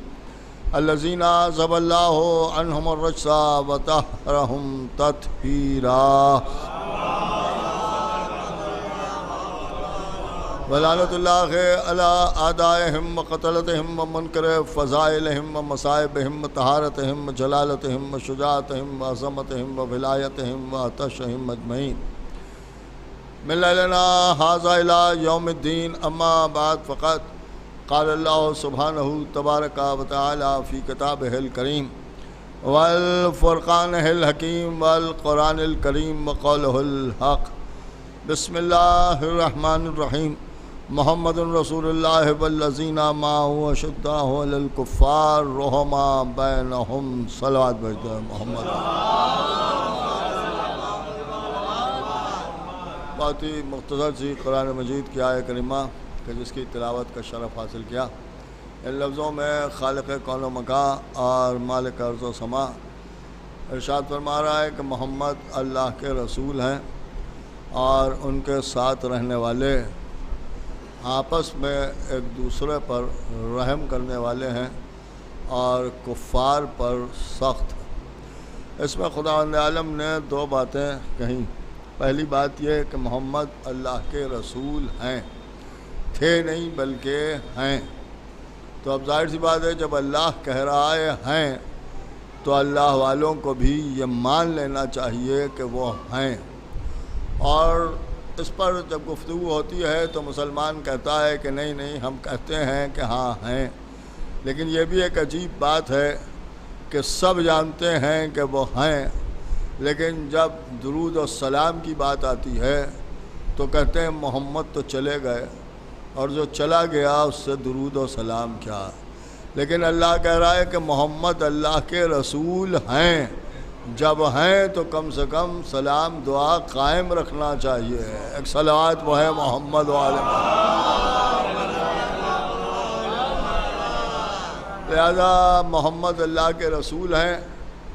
الذین اذهب اللہ عنہم الرجس وطہرہم تطہیرا، ولعنت اللہ علی اعدائہم وقتلتہم ومنکر فضائلہم ومصائبہم وطہارتہم وجلالتہم وشجاعتہم وعظمتہم وولایتہم وعطشہم اجمعین، من لیلنا ھذا الی یوم الدین، اما بعد فقط قال اللہ سبحانہ تبارک و تعالی فی کتابہ الکریم والفرقانہ الحکیم والقرآن الکریم وقولہ الحق، بسم اللہ الرحمن الرحیم، محمد رسول اللہ والذین معہ اشداء علی الکفار رحماء بینہم، صلوات بھیجتے ہیں محمد۔ بہت ہی مختصر سی قرآن مجید کی آیہ کریمہ کہ جس کی تلاوت کا شرف حاصل کیا، ان لفظوں میں خالق کون و مکان اور مالک ارض و سما ارشاد فرما رہا ہے کہ محمد اللہ کے رسول ہیں اور ان کے ساتھ رہنے والے آپس میں ایک دوسرے پر رحم کرنے والے ہیں اور کفار پر سخت۔ اس میں خداوند عالم نے دو باتیں کہیں۔ پہلی بات یہ کہ محمد اللہ کے رسول ہیں، تھے نہیں بلکہ ہیں۔ تو اب ظاہر سی بات ہے جب اللہ کہہ رہا ہے ہیں تو اللہ والوں کو بھی یہ مان لینا چاہیے کہ وہ ہیں، اور اس پر جب گفتگو ہوتی ہے تو مسلمان کہتا ہے کہ نہیں ہم کہتے ہیں کہ ہاں ہیں، لیکن یہ بھی ایک عجیب بات ہے کہ سب جانتے ہیں کہ وہ ہیں، لیکن جب درود و سلام کی بات آتی ہے تو کہتے ہیں محمد تو چلے گئے اور جو چلا گیا اس سے درود و سلام کیا۔ لیکن اللہ کہہ رہا ہے کہ محمد اللہ کے رسول ہیں، جب ہیں تو کم سے کم سلام دعا قائم رکھنا چاہیے۔ ایک صلوات وہ ہے محمد وعلی محمد۔ لہذا محمد اللہ کے رسول ہیں،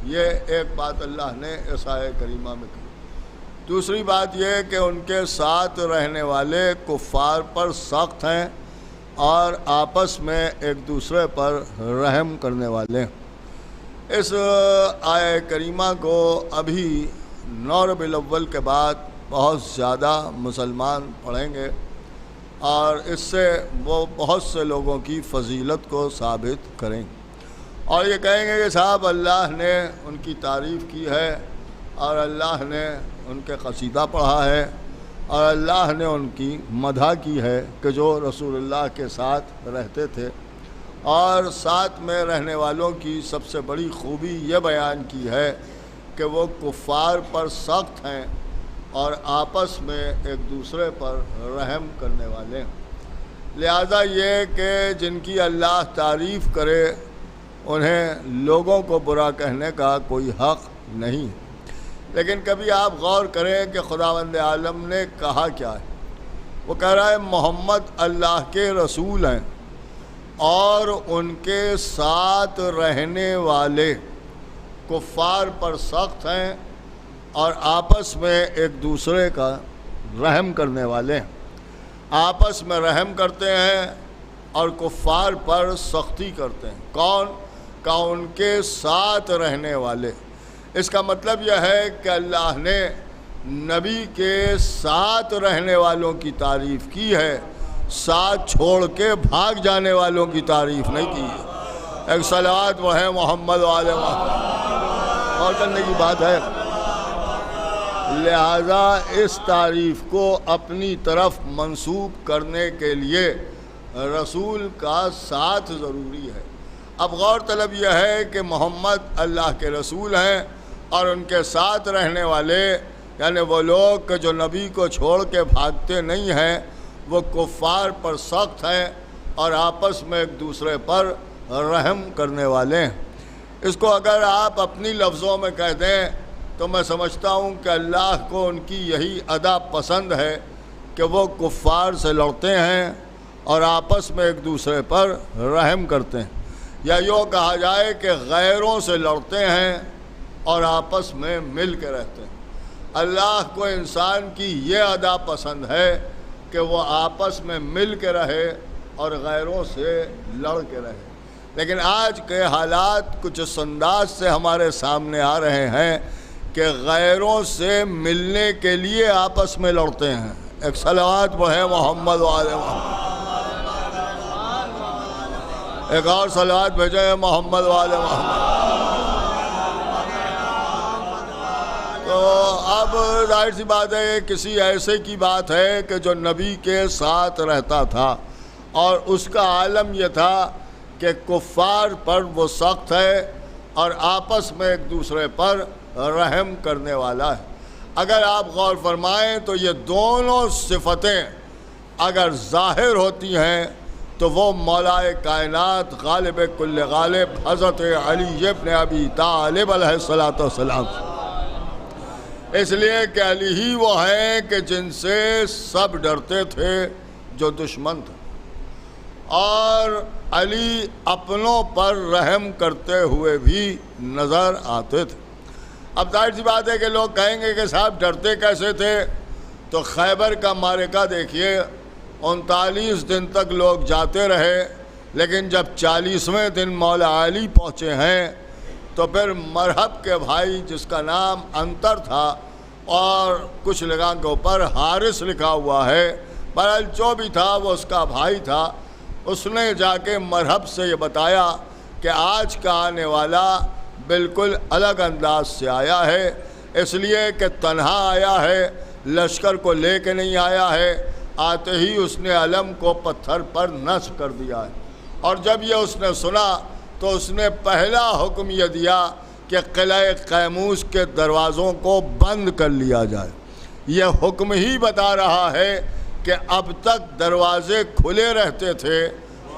یہ ایک بات اللہ نے اس آیت کریمہ میں کہی۔ دوسری بات یہ کہ ان کے ساتھ رہنے والے کفار پر سخت ہیں اور آپس میں ایک دوسرے پر رحم کرنے والے ہیں۔ اس آیت کریمہ کو ابھی 9 ربیع الاول کے بعد بہت زیادہ مسلمان پڑھیں گے اور اس سے وہ بہت سے لوگوں کی فضیلت کو ثابت کریں گے اور یہ کہیں گے کہ صاحب اللہ نے ان کی تعریف کی ہے اور اللہ نے ان کے قصیدہ پڑھا ہے اور اللہ نے ان کی مدح کی ہے کہ جو رسول اللہ کے ساتھ رہتے تھے، اور ساتھ میں رہنے والوں کی سب سے بڑی خوبی یہ بیان کی ہے کہ وہ کفار پر سخت ہیں اور آپس میں ایک دوسرے پر رحم کرنے والے ہیں۔ لہذا یہ کہ جن کی اللہ تعریف کرے انہیں لوگوں کو برا کہنے کا کوئی حق نہیں، لیکن کبھی آپ غور کریں کہ خداوند عالم نے کہا کیا ہے۔ وہ کہہ رہا ہے محمد اللہ کے رسول ہیں اور ان کے ساتھ رہنے والے کفار پر سخت ہیں اور آپس میں ایک دوسرے کا رحم کرنے والے ہیں۔ آپس میں رحم کرتے ہیں اور کفار پر سختی کرتے ہیں۔ کون؟ کہ ان کے ساتھ رہنے والے۔ اس کا مطلب یہ ہے کہ اللہ نے نبی کے ساتھ رہنے والوں کی تعریف کی ہے، ساتھ چھوڑ کے بھاگ جانے والوں کی تعریف نہیں کی ہے۔ ایک صلوات وہ ہے محمد وعلی محمد، اور کرنے کی بات ہے۔ لہذا اس تعریف کو اپنی طرف منسوب کرنے کے لیے رسول کا ساتھ ضروری ہے۔ اب غور طلب یہ ہے کہ محمد اللہ کے رسول ہیں اور ان کے ساتھ رہنے والے یعنی وہ لوگ کہ جو نبی کو چھوڑ کے بھاگتے نہیں ہیں، وہ کفار پر سخت ہیں اور آپس میں ایک دوسرے پر رحم کرنے والے ہیں۔ اس کو اگر آپ اپنی لفظوں میں کہہ دیں تو میں سمجھتا ہوں کہ اللہ کو ان کی یہی ادا پسند ہے کہ وہ کفار سے لڑتے ہیں اور آپس میں ایک دوسرے پر رحم کرتے ہیں، یا یوں کہا جائے کہ غیروں سے لڑتے ہیں اور آپس میں مل کے رہتے ہیں۔ اللہ کو انسان کی یہ ادا پسند ہے کہ وہ آپس میں مل کے رہے اور غیروں سے لڑ کے رہے، لیکن آج کے حالات کچھ اس انداز سے ہمارے سامنے آ رہے ہیں کہ غیروں سے ملنے کے لیے آپس میں لڑتے ہیں۔ ایک صلوات وہ ہے محمد وعلی محمد، ایک اور صلوات بھیجے ہیں محمد وعلی محمد۔ تو اب ظاہر سی بات ہے کسی ایسے کی بات ہے کہ جو نبی کے ساتھ رہتا تھا اور اس کا عالم یہ تھا کہ کفار پر وہ سخت ہے اور آپس میں ایک دوسرے پر رحم کرنے والا ہے۔ اگر آپ غور فرمائیں تو یہ دونوں صفتیں اگر ظاہر ہوتی ہیں تو وہ مولائے کائنات غالب کل غالب حضرت علی ابن ابی طالب علیہ الصلوۃ والسلام، اس لیے کہ علی ہی وہ ہیں کہ جن سے سب ڈرتے تھے جو دشمن تھے، اور علی اپنوں پر رحم کرتے ہوئے بھی نظر آتے تھے۔ اب ظاہر سی بات ہے کہ لوگ کہیں گے کہ صاحب ڈرتے کیسے تھے؟ تو خیبر کا معرکہ دیکھیے، 39 دن تک لوگ جاتے رہے، لیکن جب 40ویں دن مولا علی پہنچے ہیں تو پھر مرحب کے بھائی جس کا نام انتر تھا اور کچھ جگہ کے اوپر حارث لکھا ہوا ہے، بہرحال جو بھی تھا وہ اس کا بھائی تھا، اس نے جا کے مرحب سے یہ بتایا کہ آج کا آنے والا بالکل الگ انداز سے آیا ہے، اس لیے کہ تنہا آیا ہے، لشکر کو لے کے نہیں آیا ہے، آتے ہی اس نے علم کو پتھر پر نصب کر دیا ہے۔ اور جب یہ اس نے سنا تو اس نے پہلا حکم یہ دیا کہ قلعہ قیموس کے دروازوں کو بند کر لیا جائے۔ یہ حکم ہی بتا رہا ہے کہ اب تک دروازے کھلے رہتے تھے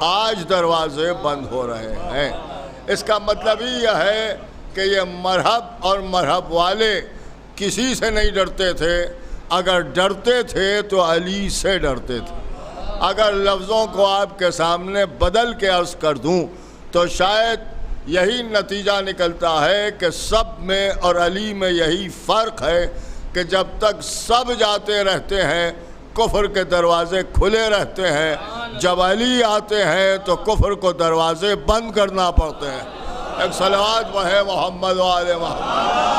آج دروازے بند ہو رہے ہیں۔ اس کا مطلب ہی یہ ہے کہ یہ مرحب اور مرحب والے کسی سے نہیں ڈرتے تھے، اگر ڈرتے تھے تو علی سے ڈرتے تھے۔ اگر لفظوں کو آپ کے سامنے بدل کے عرض کر دوں تو شاید یہی نتیجہ نکلتا ہے کہ سب میں اور علی میں یہی فرق ہے کہ جب تک سب جاتے رہتے ہیں کفر کے دروازے کھلے رہتے ہیں، جب علی آتے ہیں تو کفر کو دروازے بند کرنا پڑتے ہیں۔ ایک صلوات پڑھے محمد و آل محمد۔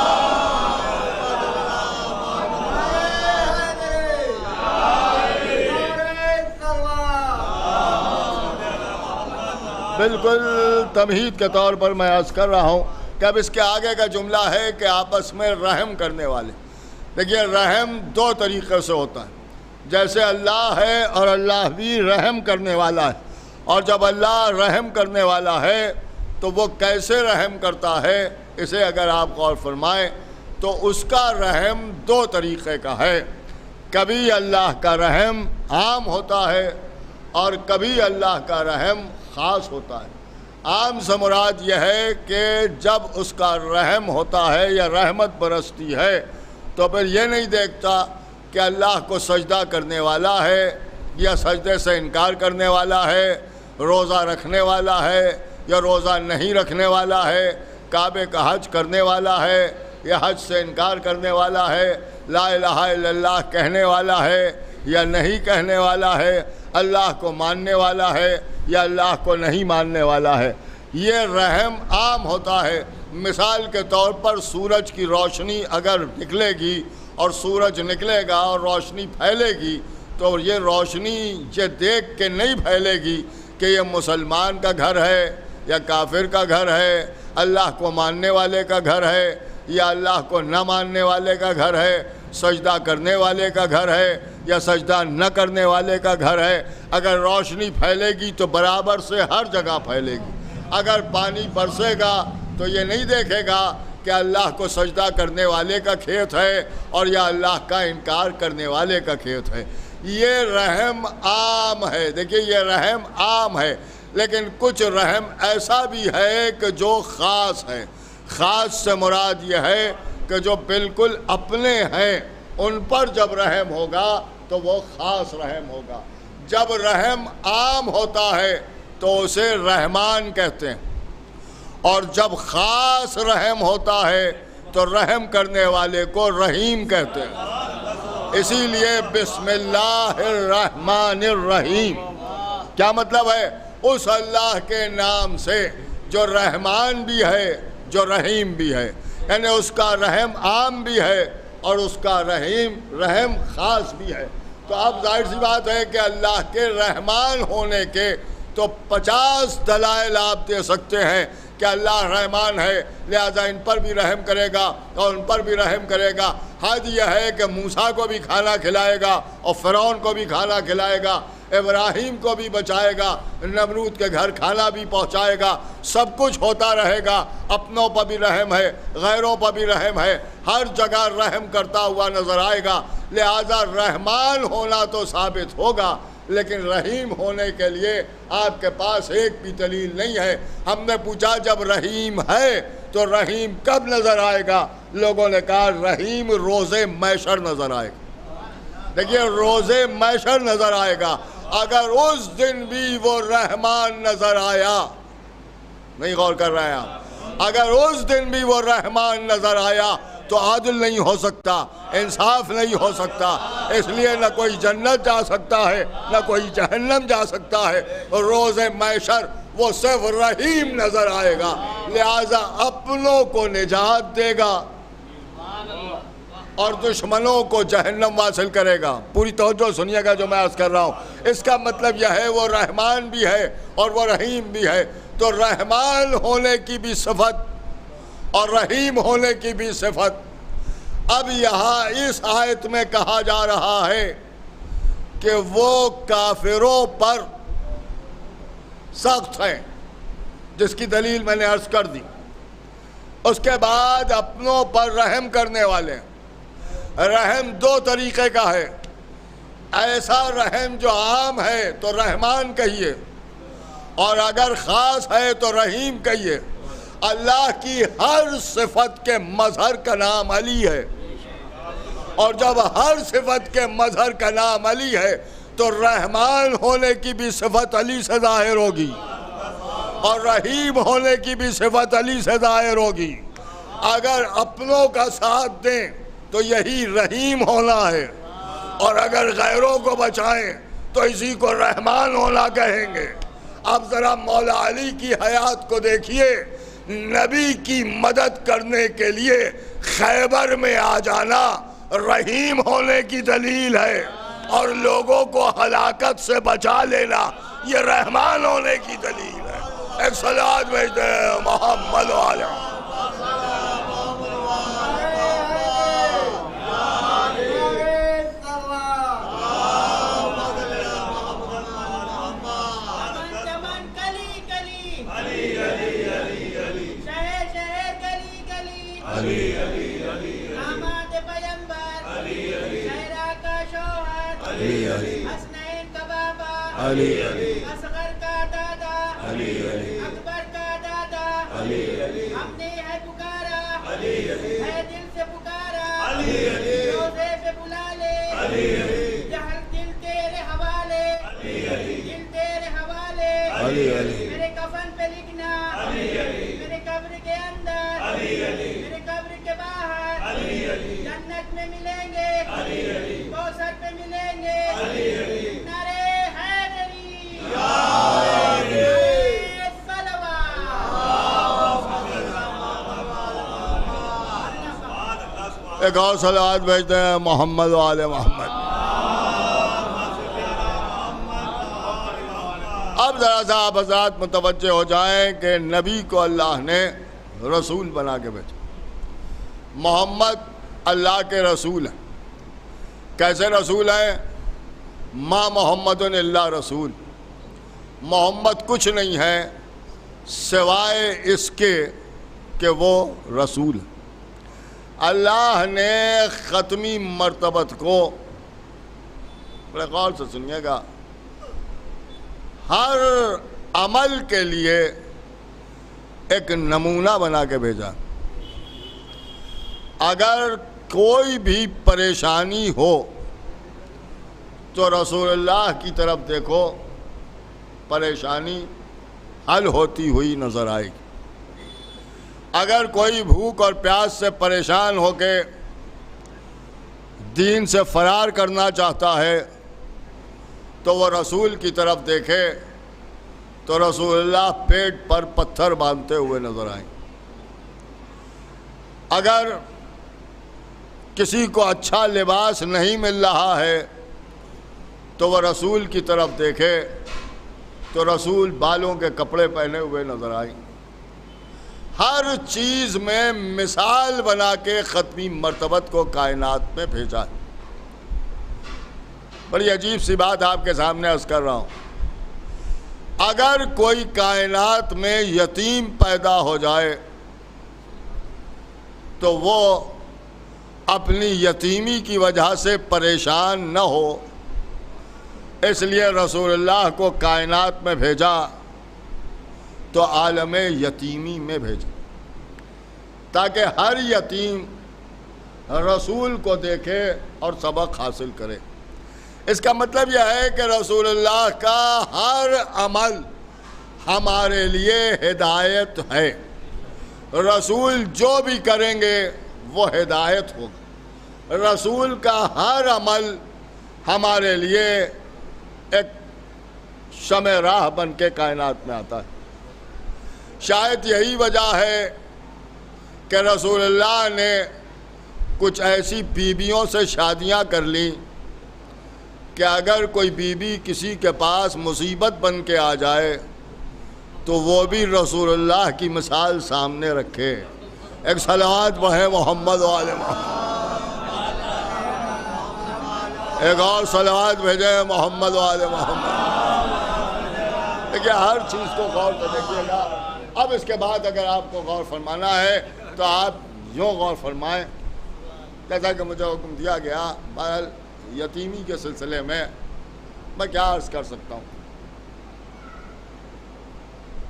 بالکل تمہید کے طور پر میں عرض کر رہا ہوں کہ اب اس کے آگے کا جملہ ہے کہ آپس میں رحم کرنے والے۔ دیکھیے رحم دو طریقے سے ہوتا ہے، جیسے اللہ ہے اور اللہ بھی رحم کرنے والا ہے، اور جب اللہ رحم کرنے والا ہے تو وہ کیسے رحم کرتا ہے، اسے اگر آپ غور فرمائیں تو اس کا رحم دو طریقے کا ہے۔ کبھی اللہ کا رحم عام ہوتا ہے اور کبھی اللہ کا رحم خاص ہوتا ہے۔ عام سے مراد یہ ہے کہ جب اس کا رحم ہوتا ہے یا رحمت برستی ہے تو پھر یہ نہیں دیکھتا کہ اللہ کو سجدہ کرنے والا ہے یا سجدے سے انکار کرنے والا ہے، روزہ رکھنے والا ہے یا روزہ نہیں رکھنے والا ہے، کعبے کا حج کرنے والا ہے یا حج سے انکار کرنے والا ہے، لا الہ الا اللہ کہنے والا ہے یا نہیں کہنے والا ہے، اللہ کو ماننے والا ہے یا اللہ کو نہیں ماننے والا ہے۔ یہ رحم عام ہوتا ہے۔ مثال کے طور پر سورج کی روشنی اگر نکلے گی اور سورج نکلے گا اور روشنی پھیلے گی تو یہ روشنی یہ دیکھ کے نہیں پھیلے گی کہ یہ مسلمان کا گھر ہے یا کافر کا گھر ہے، اللہ کو ماننے والے کا گھر ہے یا اللہ کو نہ ماننے والے کا گھر ہے، سجدہ کرنے والے کا گھر ہے یا سجدہ نہ کرنے والے کا گھر ہے۔ اگر روشنی پھیلے گی تو برابر سے ہر جگہ پھیلے گی۔ اگر پانی برسے گا تو یہ نہیں دیکھے گا کہ اللہ کو سجدہ کرنے والے کا کھیت ہے اور یا اللہ کا انکار کرنے والے کا کھیت ہے۔ یہ رحم عام ہے۔ دیکھیے یہ رحم عام ہے، لیکن کچھ رحم ایسا بھی ہے کہ جو خاص ہے۔ خاص سے مراد یہ ہے کہ جو بالکل اپنے ہیں ان پر جب رحم ہوگا تو وہ خاص رحم ہوگا۔ جب رحم عام ہوتا ہے تو اسے رحمان کہتے ہیں، اور جب خاص رحم ہوتا ہے تو رحم کرنے والے کو رحیم کہتے ہیں۔ اسی لیے بسم اللہ الرحمن الرحیم کیا مطلب ہے؟ اس اللہ کے نام سے جو رحمان بھی ہے جو رحیم بھی ہے، یعنی اس کا رحم عام بھی ہے اور اس کا رحم خاص بھی ہے۔ تو اب ظاہر سی بات ہے کہ اللہ کے رحمان ہونے کے تو 50 دلائل آپ دے سکتے ہیں کہ اللہ رحمان ہے، لہذا ان پر بھی رحم کرے گا اور ان پر بھی رحم کرے گا۔ حد یہ ہے کہ موسیٰ کو بھی کھانا کھلائے گا اور فرعون کو بھی کھانا کھلائے گا، ابراہیم کو بھی بچائے گا، نمرود کے گھر کھانا بھی پہنچائے گا، سب کچھ ہوتا رہے گا۔ اپنوں پر بھی رحم ہے، غیروں پر بھی رحم ہے، ہر جگہ رحم کرتا ہوا نظر آئے گا۔ لہذا رحمان ہونا تو ثابت ہوگا، لیکن رحیم ہونے کے لیے آپ کے پاس ایک بھی دلیل نہیں ہے۔ ہم نے پوچھا جب رحیم ہے تو رحیم کب نظر آئے گا؟ لوگوں نے کہا رحیم روز محشر نظر آئے گا۔ دیکھیے روز محشر نظر آئے گا۔ اگر اس دن بھی وہ رحمان نظر آیا، نہیں غور کر رہے ہیں آپ، اگر اس دن بھی وہ رحمان نظر آیا تو عادل نہیں ہو سکتا، انصاف نہیں ہو سکتا، اس لیے نہ کوئی جنت جا سکتا ہے نہ کوئی جہنم جا سکتا ہے۔ روز محشر وہ صرف رحیم نظر آئے گا، لہذا اپنوں کو نجات دے گا اور دشمنوں کو جہنم واصل کرے گا۔ پوری توجہ سنیے گا جو میں عرض کر رہا ہوں۔ اس کا مطلب یہ ہے وہ رحمان بھی ہے اور وہ رحیم بھی ہے۔ تو رحمان ہونے کی بھی صفت اور رحیم ہونے کی بھی صفت اب یہاں اس آیت میں کہا جا رہا ہے کہ وہ کافروں پر سخت ہیں، جس کی دلیل میں نے عرض کر دی۔ اس کے بعد اپنوں پر رحم کرنے والے ہیں۔ رحم دو طریقے کا ہے، ایسا رحم جو عام ہے تو رحمان کہیے، اور اگر خاص ہے تو رحیم کہیے. اللہ کی ہر صفت کے مظہر کا نام علی ہے، اور جب ہر صفت کے مظہر کا نام علی ہے تو رحمان ہونے کی بھی صفت علی سے ظاہر ہوگی، اور رحیم ہونے کی بھی صفت علی سے ظاہر ہوگی. اگر اپنوں کا ساتھ دیں تو یہی رحیم ہونا ہے، اور اگر غیروں کو بچائیں تو اسی کو رحمان ہونا کہیں گے. اب ذرا مولا علی کی حیات کو دیکھیے. نبی کی مدد کرنے کے لیے خیبر میں آ جانا رحیم ہونے کی دلیل ہے، اور لوگوں کو ہلاکت سے بچا لینا یہ رحمان ہونے کی دلیل ہے. ایک صلوات بھیجتے ہیں محمد علیہ. اصغر کا دادا اکبر کا دادا ہم نے ہے پکارا ہے دل سے پکارا روزے پہ بلا لے جہل دل تیرے حوالے دل تیرے حوالے. میرے کفن پہ لکھنا میرے قبر کے اندر میرے قبر کے باہر جنت میں ملیں گے کوثر پہ ملیں گے. ایک اور صلوات بھیجتے ہیں محمد و آل محمد. اب ذرا سا آپ حضرات متوجہ ہو جائیں کہ نبی کو اللہ نے رسول بنا کے بھیجا. محمد اللہ کے رسول ہیں. کیسے رسول ہیں؟ ما محمد الا رسول. محمد کچھ نہیں ہے سوائے اس کے کہ وہ رسول. اللہ نے ختمی مرتبت کو بڑے غور سے سنیے گا ہر عمل کے لیے ایک نمونہ بنا کے بھیجا. اگر کوئی بھی پریشانی ہو تو رسول اللہ کی طرف دیکھو، پریشانی حل ہوتی ہوئی نظر آئے گی. اگر کوئی بھوک اور پیاس سے پریشان ہو کے دین سے فرار کرنا چاہتا ہے تو وہ رسول کی طرف دیکھے تو رسول اللہ پیٹ پر پتھر باندھتے ہوئے نظر آئیں. اگر کسی کو اچھا لباس نہیں مل رہا ہے تو وہ رسول کی طرف دیکھے تو رسول بالوں کے کپڑے پہنے ہوئے نظر آئیں. ہر چیز میں مثال بنا کے ختمی مرتبت کو کائنات میں بھیجا. بڑی عجیب سی بات آپ کے سامنے عرض کر رہا ہوں. اگر کوئی کائنات میں یتیم پیدا ہو جائے تو وہ اپنی یتیمی کی وجہ سے پریشان نہ ہو، اس لیے رسول اللہ کو کائنات میں بھیجا تو عالم یتیمی میں بھیجا تاکہ ہر یتیم رسول کو دیکھے اور سبق حاصل کرے. اس کا مطلب یہ ہے کہ رسول اللہ کا ہر عمل ہمارے لیے ہدایت ہے. رسول جو بھی کریں گے وہ ہدایت ہوگا. رسول کا ہر عمل ہمارے لیے ایک شمع راہ بن کے کائنات میں آتا ہے. شاید یہی وجہ ہے کہ رسول اللہ نے کچھ ایسی بیویوں سے شادیاں کر لیں کہ اگر کوئی بیوی کسی کے پاس مصیبت بن کے آ جائے تو وہ بھی رسول اللہ کی مثال سامنے رکھے. ایک صلوات پڑھے محمد و آل محمد. ایک اور صلوات بھیجے محمد و آل محمد. دیکھیے ہر چیز کو غور سے دیکھیے گا. اب اس کے بعد اگر آپ کو غور فرمانا ہے تو آپ یوں غور فرمائیں جیسا کہ مجھے حکم دیا گیا. بہرحال یتیمی کے سلسلے میں کیا عرض کر سکتا ہوں.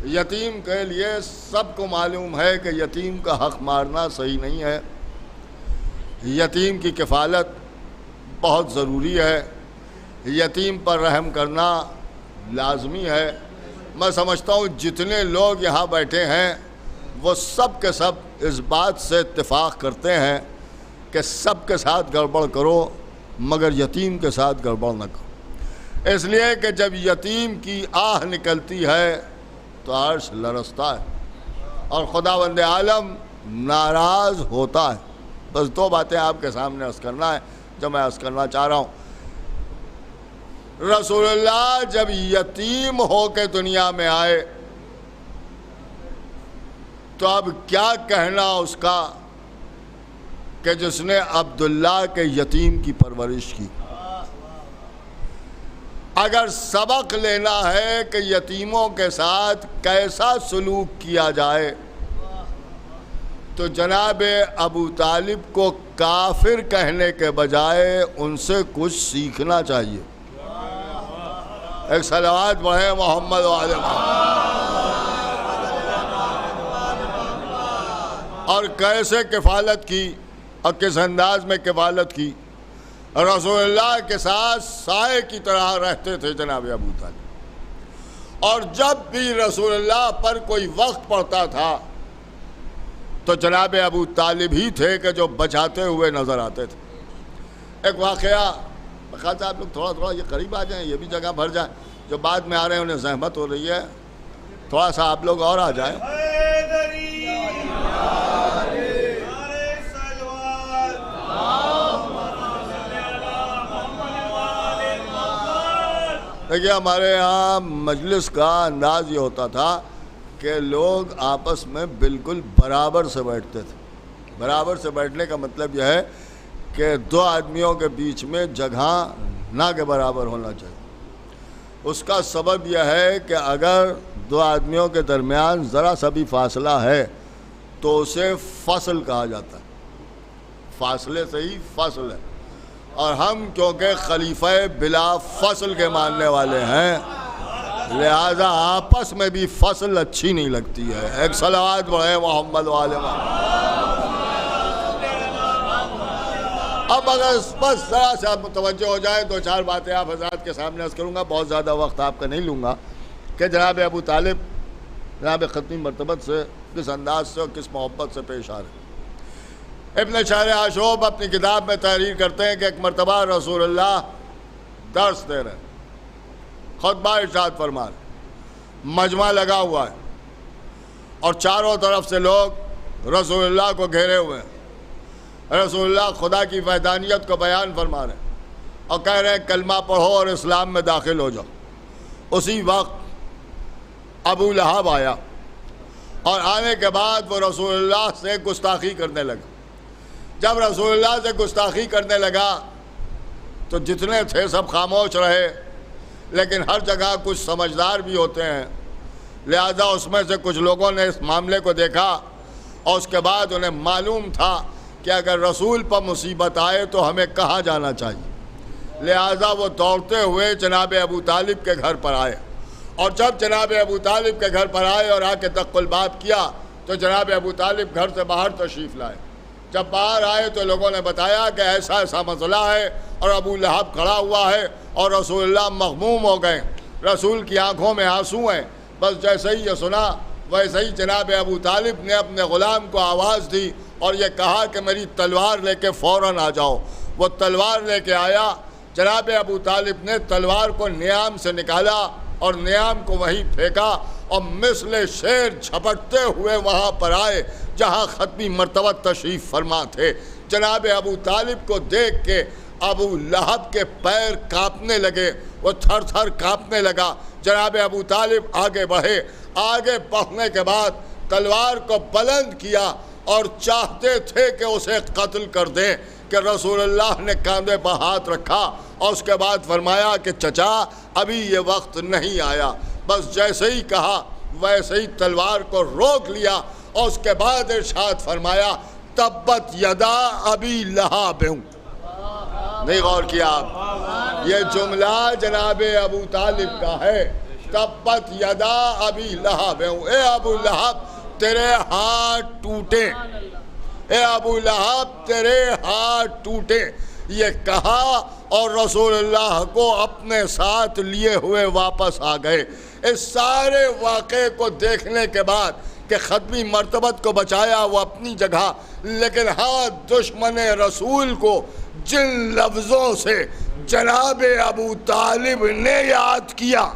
یتیم کے لیے سب کو معلوم ہے کہ یتیم کا حق مارنا صحیح نہیں ہے. یتیم کی کفالت بہت ضروری ہے. یتیم پر رحم کرنا لازمی ہے. میں سمجھتا ہوں جتنے لوگ یہاں بیٹھے ہیں وہ سب کے سب اس بات سے اتفاق کرتے ہیں کہ سب کے ساتھ گڑبڑ کرو مگر یتیم کے ساتھ گڑبڑ نہ کرو. اس لیے کہ جب یتیم کی آہ نکلتی ہے تو عرش لرزتا ہے اور خداوند عالم ناراض ہوتا ہے. بس دو باتیں آپ کے سامنے عرض کرنا ہے جو میں عرض کرنا چاہ رہا ہوں. رسول اللہ جب یتیم ہو کے دنیا میں آئے تو اب کیا کہنا اس کا کہ جس نے عبداللہ کے یتیم کی پرورش کی. اگر سبق لینا ہے کہ یتیموں کے ساتھ کیسا سلوک کیا جائے تو جناب ابو طالب کو کافر کہنے کے بجائے ان سے کچھ سیکھنا چاہیے. ایک صلوات پڑھیں محمد وعلی محمد. اور کیسے کفالت کی اور کس انداز میں کفالت کی. رسول اللہ کے ساتھ سائے کی طرح رہتے تھے جناب ابو طالب. اور جب بھی رسول اللہ پر کوئی وقت پڑتا تھا تو جناب ابو طالب ہی تھے کہ جو بچاتے ہوئے نظر آتے تھے. ایک واقعہ خیال سے آپ لوگ تھوڑا تھوڑا یہ قریب آ جائیں, یہ بھی جگہ بھر جائیں. جو بعد میں آ رہے ہیں انہیں زحمت ہو رہی ہے, تھوڑا سا آپ لوگ اور آ جائیں. دیکھیے ہمارے یہاں مجلس کا انداز یہ ہوتا تھا کہ لوگ آپس میں بالکل برابر سے بیٹھتے تھے. برابر سے بیٹھنے کا مطلب یہ ہے کہ دو آدمیوں کے بیچ میں جگہ نہ کے برابر ہونا چاہیے. اس کا سبب یہ ہے کہ اگر دو آدمیوں کے درمیان ذرا سا بھی فاصلہ ہے تو اسے فصل کہا جاتا ہے. فاصلے سے ہی فصل ہے. اور ہم کیونکہ خلیفہ بلا فصل کے ماننے والے ہیں لہذا آپس میں بھی فصل اچھی نہیں لگتی ہے. ایک صلوات پڑھیں محمد وعلی محمد. اب اگر بس ذرا سے آپ متوجہ ہو جائیں دو چار باتیں آپ حضرات کے سامنے عرض کروں گا, بہت زیادہ وقت آپ کا نہیں لوں گا, کہ جناب ابو طالب جناب ختمی مرتبت سے کس انداز سے اور کس محبت سے پیش آ رہے. ابن شہر آشوب اپنی کتاب میں تحریر کرتے ہیں کہ ایک مرتبہ رسول اللہ درس دے رہے ہیں, خطبہ ارشاد فرما رہے, مجمع لگا ہوا ہے اور چاروں طرف سے لوگ رسول اللہ کو گھیرے ہوئے ہیں. رسول اللہ خدا کی وحدانیت کو بیان فرما رہے ہیں اور کہہ رہے ہیں کلمہ پڑھو اور اسلام میں داخل ہو جاؤ. اسی وقت ابو لہب آیا اور آنے کے بعد وہ رسول اللہ سے گستاخی کرنے لگا. جب رسول اللہ سے گستاخی کرنے لگا تو جتنے تھے سب خاموش رہے, لیکن ہر جگہ کچھ سمجھدار بھی ہوتے ہیں, لہذا اس میں سے کچھ لوگوں نے اس معاملے کو دیکھا اور اس کے بعد انہیں معلوم تھا کہ اگر رسول پر مصیبت آئے تو ہمیں کہاں جانا چاہیے. لہذا وہ دوڑتے ہوئے جناب ابو طالب کے گھر پر آئے, اور جب جناب ابو طالب کے گھر پر آئے اور آ کے دق الباب کیا تو جناب ابو طالب گھر سے باہر تشریف لائے. جب باہر آئے تو لوگوں نے بتایا کہ ایسا ایسا مسئلہ ہے اور ابو لہب کھڑا ہوا ہے اور رسول اللہ مغموم ہو گئے, رسول کی آنکھوں میں آنسو ہیں. بس جیسے ہی یہ سنا ویسے ہی جناب ابو طالب نے اپنے غلام کو آواز دی اور یہ کہا کہ میری تلوار لے کے فوراً آ جاؤ. وہ تلوار لے کے آیا. جناب ابو طالب نے تلوار کو نیام سے نکالا اور نیام کو وہیں پھینکا اور مثل شیر جھپٹتے ہوئے وہاں پر آئے جہاں ختمی مرتبت تشریف فرما تھے. جناب ابو طالب کو دیکھ کے ابو لہب کے پیر کانپنے لگے, وہ تھر تھر کانپنے لگا. جناب ابو طالب آگے بڑھے. آگے بڑھنے کے بعد تلوار کو بلند کیا اور چاہتے تھے کہ اسے قتل کر دیں کہ رسول اللہ نے کاندھے پر ہاتھ رکھا اور اس کے بعد فرمایا کہ چچا ابھی یہ وقت نہیں آیا. بس جیسے ہی کہا ویسے ہی تلوار کو روک لیا اور اس کے بعد ارشاد فرمایا تبت یدا ابی لہب. نہیں غور کیا آپ, یہ جملہ جناب ابو طالب کا ہے تبت یدا ابی لہب، اے ابو لہب تیرے ہاتھ ٹوٹے، اے ابو لہب تیرے ہاتھ ٹوٹے، یہ کہا اور رسول اللہ کو اپنے ساتھ لیے ہوئے واپس آ گئے۔ اس سارے واقعے کو دیکھنے کے بعد کہ ختمی مرتبت کو بچایا وہ اپنی جگہ، لیکن ہاں دشمن رسول کو جن لفظوں سے جناب ابو طالب نے یاد کیا،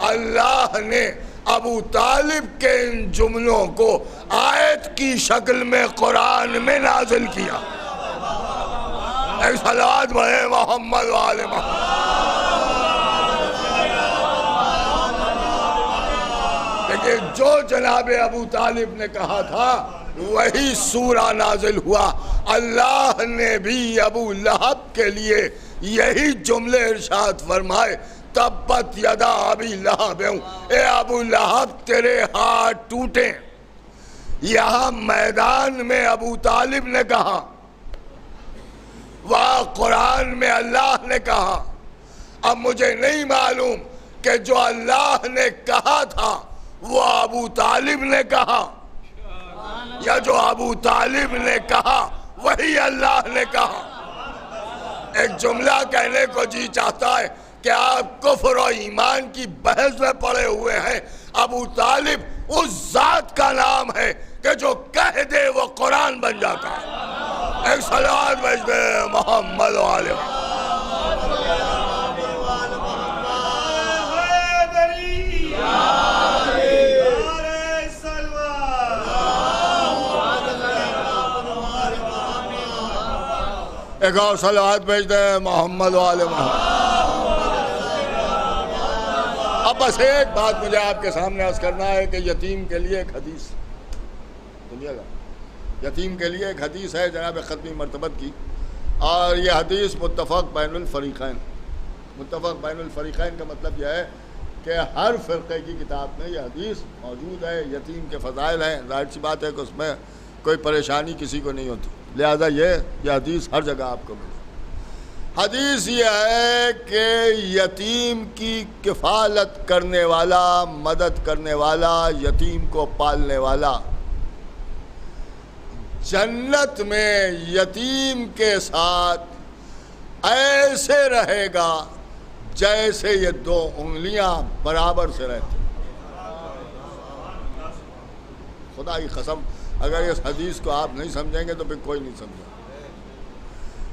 اللہ نے ابو طالب کے ان جملوں کو آیت کی شکل میں قرآن میں نازل کیا۔ ایک صلوات بڑھے محمد و آل محمد۔ کہ جو جناب ابو طالب نے کہا تھا وہی سورہ نازل ہوا۔ اللہ نے بھی ابو لہب کے لیے یہی جملے ارشاد فرمائے، تبت یدا ابی لہب، اے ابو لہب تیرے ہاتھ ٹوٹے۔ یہاں میدان میں ابو طالب نے کہا، وہاں قرآن میں اللہ نے کہا۔ اب مجھے نہیں معلوم کہ جو اللہ نے کہا تھا وہ ابو طالب نے کہا یا جو ابو طالب نے کہا وہی اللہ نے کہا۔ ایک جملہ کہنے کو جی چاہتا ہے کہ آپ کفر و ایمان کی بحث میں پڑے ہوئے ہیں۔ ابو طالب اس ذات کا نام ہے کہ جو کہہ دے وہ قرآن بن جاتا ہے۔ ایک صلوات بھیج دے محمد و آل محمد۔ ایک اور صلوات بھیج دیں محمد و آل محمد۔ اب بس ایک بات مجھے آپ کے سامنے عرض کرنا ہے کہ یتیم کے لیے ایک حدیث سنیے گا، یتیم کے لیے ایک حدیث ہے جناب ختمی مرتبت کی، اور یہ حدیث متفق بین الفریقین۔ متفق بین الفریقین کا مطلب یہ ہے کہ ہر فرقے کی کتاب میں یہ حدیث موجود ہے۔ یتیم کے فضائل ہیں، ظاہر سی بات ہے کہ اس میں کوئی پریشانی کسی کو نہیں ہوتی، لہذا یہ حدیث ہر جگہ آپ کو ملے۔ حدیث یہ ہے کہ یتیم کی کفالت کرنے والا، مدد کرنے والا، یتیم کو پالنے والا جنت میں یتیم کے ساتھ ایسے رہے گا جیسے یہ دو انگلیاں برابر سے رہتی۔ خدا کی قسم اگر اس حدیث کو آپ نہیں سمجھیں گے تو پھر کوئی نہیں سمجھے۔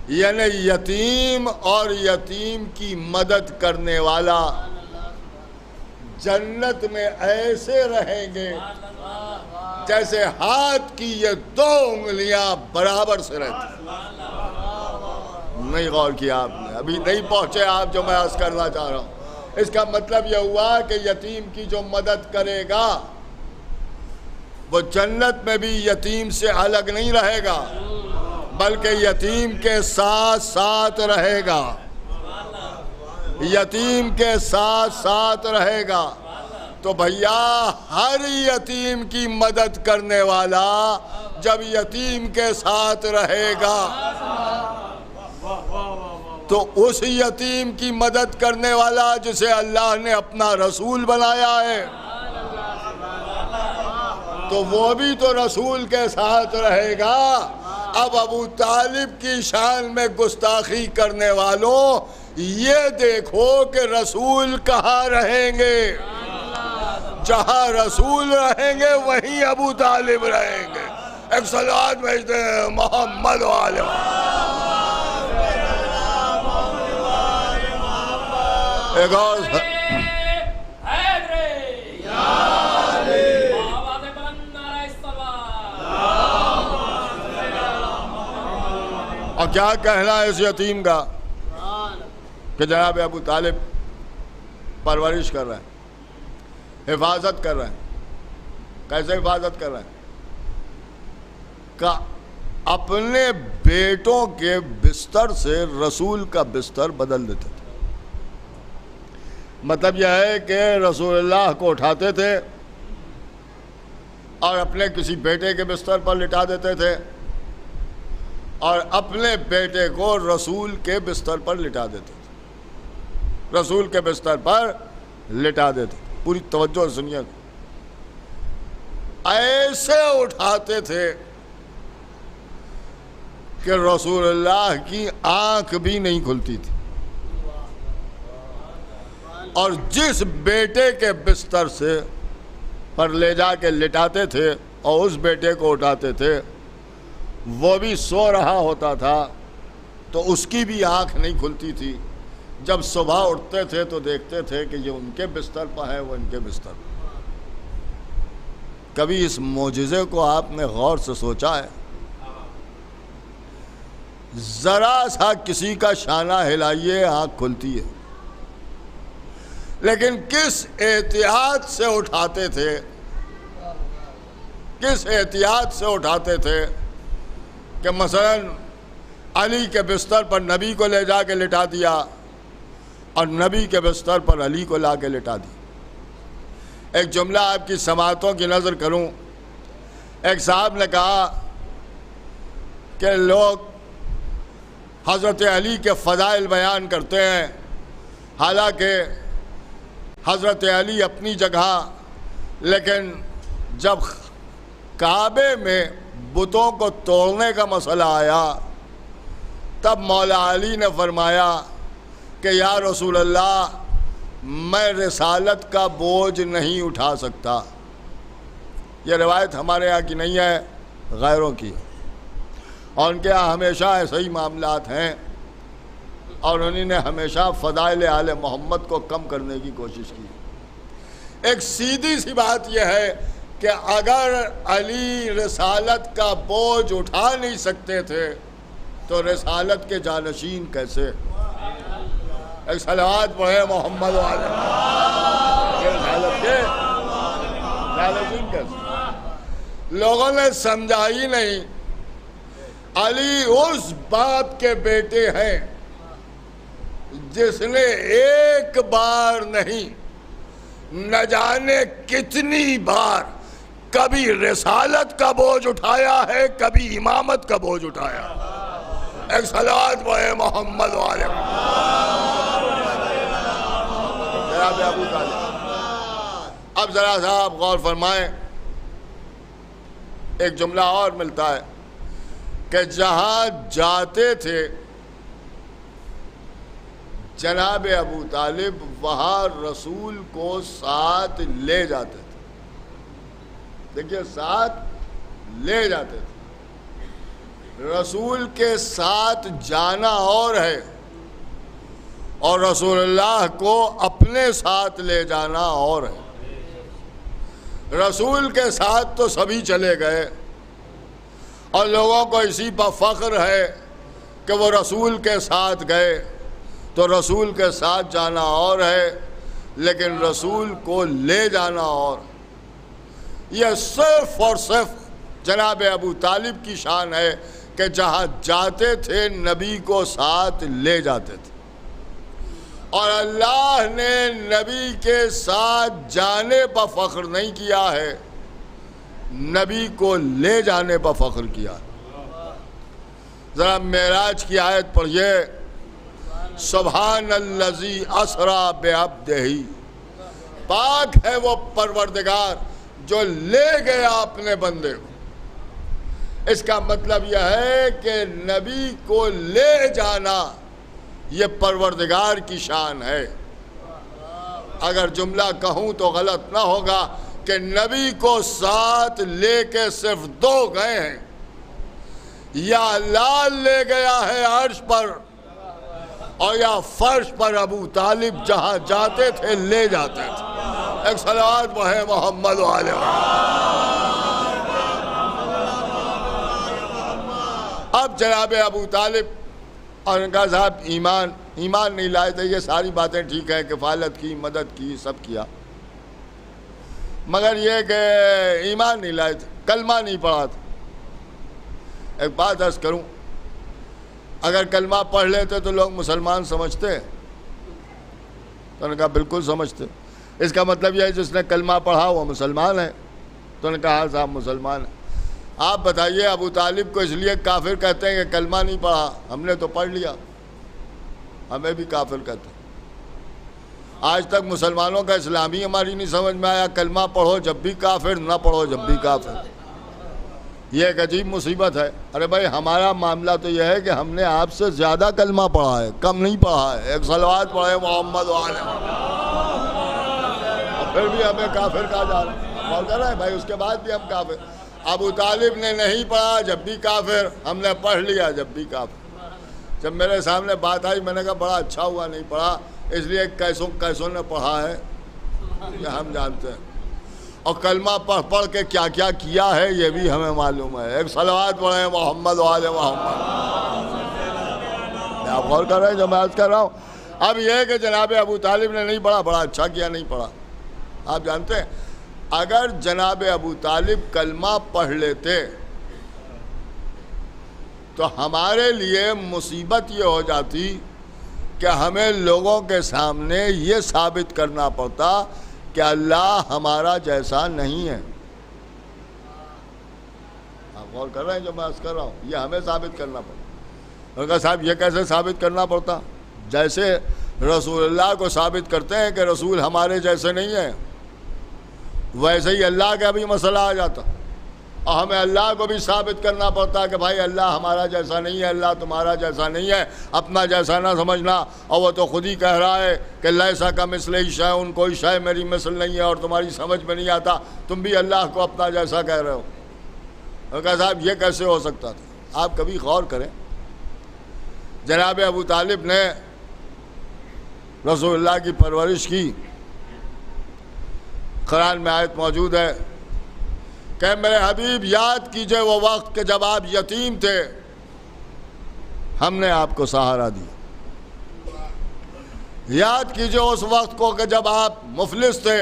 یعنی یتیم اور یتیم کی مدد کرنے والا جنت میں ایسے رہیں گے جیسے ہاتھ کی یہ دو انگلیاں برابر سے رہتی۔ نہیں غور کیا آپ نے، ابھی نہیں پہنچے آپ جو میں عرض کرنا چاہ رہا ہوں۔ اس کا مطلب یہ ہوا کہ یتیم کی جو مدد کرے گا وہ جنت میں بھی یتیم سے الگ نہیں رہے گا بلکہ یتیم کے ساتھ ساتھ رہے گا، یتیم کے ساتھ ساتھ رہے گا۔ تو بھیا ہر یتیم کی مدد کرنے والا جب یتیم کے ساتھ رہے گا تو اس یتیم کی مدد کرنے والا جسے اللہ نے اپنا رسول بنایا ہے تو وہ بھی تو رسول کے ساتھ رہے گا۔ اب ابو طالب کی شان میں گستاخی کرنے والوں یہ دیکھو کہ رسول کہاں رہیں گے، جہاں رسول رہیں گے وہیں ابو طالب رہیں گے۔ ایک صلوات بھیج دیں محمد و آل محمد۔ ایک اور اور کیا کہنا ہے اس یتیم کا کہ جناب ابو طالب پرورش کر رہے ہیں، حفاظت کر رہے ہیں۔ کیسے حفاظت کر رہے ہیں؟ کہ اپنے بیٹوں کے بستر سے رسول کا بستر بدل دیتے تھے۔ مطلب یہ ہے کہ رسول اللہ کو اٹھاتے تھے اور اپنے کسی بیٹے کے بستر پر لٹا دیتے تھے اور اپنے بیٹے کو رسول کے بستر پر لٹا دیتے تھے۔ رسول کے بستر پر لٹا دیتے. پوری توجہ سنیے. ایسے اٹھاتے تھے کہ رسول اللہ کی آنکھ بھی نہیں کھلتی تھی. اور جس بیٹے کے بستر سے پر لے جا کے لٹاتے تھے اور اس بیٹے کو اٹھاتے تھے وہ بھی سو رہا ہوتا تھا تو اس کی بھی آنکھ نہیں کھلتی تھی. جب صبح اٹھتے تھے تو دیکھتے تھے کہ یہ ان کے بستر پر ہے, وہ ان کے بستر پر. کبھی اس معجزے کو آپ نے غور سے سوچا ہے؟ ذرا سا کسی کا شانہ ہلائیے آنکھ کھلتی ہے. لیکن کس احتیاط سے اٹھاتے تھے, کس احتیاط سے اٹھاتے تھے کہ مثلا علی کے بستر پر نبی کو لے جا کے لٹا دیا اور نبی کے بستر پر علی کو لا کے لٹا دی. ایک جملہ آپ کی سماعتوں کی نظر کروں. ایک صاحب نے کہا کہ لوگ حضرت علی کے فضائل بیان کرتے ہیں, حالانکہ حضرت علی اپنی جگہ, لیکن جب کعبے میں بتوں کو توڑنے کا مسئلہ آیا تب مولا علی نے فرمایا کہ یا رسول اللہ میں رسالت کا بوجھ نہیں اٹھا سکتا. یہ روایت ہمارے یہاں کی نہیں ہے, غیروں کی, اور ان کے یہاں ہمیشہ ایسے ہی معاملات ہیں اور انہوں نے ہمیشہ فضائل آل محمد کو کم کرنے کی کوشش کی. ایک سیدھی سی بات یہ ہے کہ اگر علی رسالت کا بوجھ اٹھا نہیں سکتے تھے تو رسالت کے جانشین کیسے؟ ایک صلوات پڑھے محمد والے. رسالت کے جانشین کیسے؟ لوگوں نے سمجھا ہی نہیں. علی اس باپ کے بیٹے ہیں جس نے ایک بار نہیں نہ جانے کتنی بار کبھی رسالت کا بوجھ اٹھایا ہے, کبھی امامت کا بوجھ اٹھایا. ایک صلوات پڑھے محمد والے. جناب ابو طالب, اب ذرا سا آپ غور فرمائیں. ایک جملہ اور ملتا ہے کہ جہاں جاتے تھے جناب ابو طالب وہاں رسول کو ساتھ لے جاتے تھے. دیکھیے, ساتھ لے جاتے تھے. رسول کے ساتھ جانا اور ہے اور رسول اللہ کو اپنے ساتھ لے جانا اور ہے. رسول کے ساتھ تو سبھی چلے گئے اور لوگوں کو اسی پر فخر ہے کہ وہ رسول کے ساتھ گئے, تو رسول کے ساتھ جانا اور ہے لیکن رسول کو لے جانا اور. یہ صرف اور صرف جناب ابو طالب کی شان ہے کہ جہاں جاتے تھے نبی کو ساتھ لے جاتے تھے. اور اللہ نے نبی کے ساتھ جانے پر فخر نہیں کیا ہے, نبی کو لے جانے پر فخر کیا. ذرا معراج کی آیت پڑھیے. سبحان الذی اسری بعبدہ, پاک ہے وہ پروردگار جو لے گیا اپنے بندے کو. اس کا مطلب یہ ہے کہ نبی کو لے جانا یہ پروردگار کی شان ہے. اگر جملہ کہوں تو غلط نہ ہوگا کہ نبی کو ساتھ لے کے صرف دو گئے ہیں, یا لال لے گیا ہے عرش پر اور یا فرش پر ابو طالب جہاں جاتے تھے لے جاتے تھے. ایک صلوات پڑھے محمد والے. اب جناب ابو طالب اور ان کا صاحب ایمان نہیں لائے تھے. یہ ساری باتیں ٹھیک ہیں, کفالت کی, مدد کی, سب کیا, مگر یہ کہ ایمان نہیں لائے تھے, کلمہ نہیں پڑھا تھا. ایک بات عرض کروں, اگر کلمہ پڑھ لیتے تو لوگ مسلمان سمجھتے؟ تو انہوں نے کہا بالکل سمجھتے. اس کا مطلب یہ ہے جس نے کلمہ پڑھا وہ مسلمان ہے. تو انہوں نے کہا صاحب مسلمان ہے. آپ بتائیے, ابو طالب کو اس لیے کافر کہتے ہیں کہ کلمہ نہیں پڑھا, ہم نے تو پڑھ لیا, ہمیں بھی کافر کہتے ہیں. آج تک مسلمانوں کا اسلامی ہماری نہیں سمجھ میں آیا، کلمہ پڑھو جب بھی کافر، نہ پڑھو جب بھی کافر۔ یہ ایک عجیب مصیبت ہے۔ ارے بھائی ہمارا معاملہ تو یہ ہے کہ ہم نے آپ سے زیادہ کلمہ پڑھا ہے، کم نہیں پڑھا ہے۔ ایک صلوات پڑھے محمد وعلى اور پھر بھی ہمیں کافر کہا جا رہا ہے، اور کہہ رہے ہیں بھائی اس کے بعد بھی ہم کافر۔ ابو طالب نے نہیں پڑھا جب بھی کافر، ہم نے پڑھ لیا جب بھی کافر۔ جب میرے سامنے بات آئی میں نے کہا بڑا اچھا ہوا نہیں پڑھا، اس لیے کیسوں نے پڑھا ہے یہ ہم جانتے ہیں، اور کلمہ پڑھ پڑھ کے کیا کیا کیا ہے یہ بھی ہمیں معلوم ہے۔ ایک صلوات پڑھیں محمد وعلى محمد۔ آپ غور کر رہے ہیں جو میں عرض کر رہا ہوں؟ اب یہ ہے کہ جناب ابو طالب نے نہیں پڑھا، بڑا اچھا کیا نہیں پڑھا۔ آپ جانتے ہیں اگر جناب ابو طالب کلمہ پڑھ لیتے تو ہمارے لیے مصیبت یہ ہو جاتی کہ ہمیں لوگوں کے سامنے یہ ثابت کرنا پڑتا کہ اللہ ہمارا جیسا نہیں ہے۔ آپ غور کر رہے ہیں جو میں عرض کر رہا ہوں؟ یہ ہمیں ثابت کرنا پڑتا۔ اور کہا صاحب یہ کیسے ثابت کرنا پڑتا؟ جیسے رسول اللہ کو ثابت کرتے ہیں کہ رسول ہمارے جیسے نہیں ہیں، ویسے ہی اللہ کا بھی مسئلہ آ جاتا، اور ہمیں اللہ کو بھی ثابت کرنا پڑتا کہ بھائی اللہ ہمارا جیسا نہیں ہے، اللہ تمہارا جیسا نہیں ہے، اپنا جیسا نہ سمجھنا۔ اور وہ تو خود ہی کہہ رہا ہے کہ لیسا کمثلہ شیء، کوئی شے میری مثل نہیں ہے اور تمہاری سمجھ میں نہیں آتا، تم بھی اللہ کو اپنا جیسا کہہ رہے ہو۔ اور کہا صاحب یہ کیسے ہو سکتا تھا؟ آپ کبھی غور کریں، جناب ابو طالب نے رسول اللہ کی پرورش کی۔ قرآن میں آیت موجود ہے کہ میرے حبیب یاد کیجئے وہ وقت کہ جب آپ یتیم تھے، ہم نے آپ کو سہارا دیا۔ یاد کیجئے اس وقت کو کہ جب آپ مفلس تھے،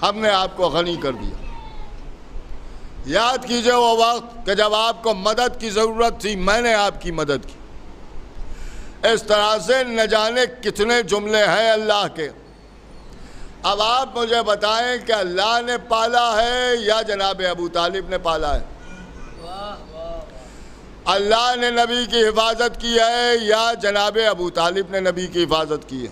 ہم نے آپ کو غنی کر دیا۔ یاد کیجئے وہ وقت کہ جب آپ کو مدد کی ضرورت تھی، میں نے آپ کی مدد کی۔ اس طرح سے نہ جانے کتنے جملے ہیں اللہ کے۔ اب آپ مجھے بتائیں کہ اللہ نے پالا ہے یا جناب ابو طالب نے پالا ہے؟ اللہ نے نبی کی حفاظت کی ہے یا جناب ابو طالب نے نبی کی حفاظت کی ہے؟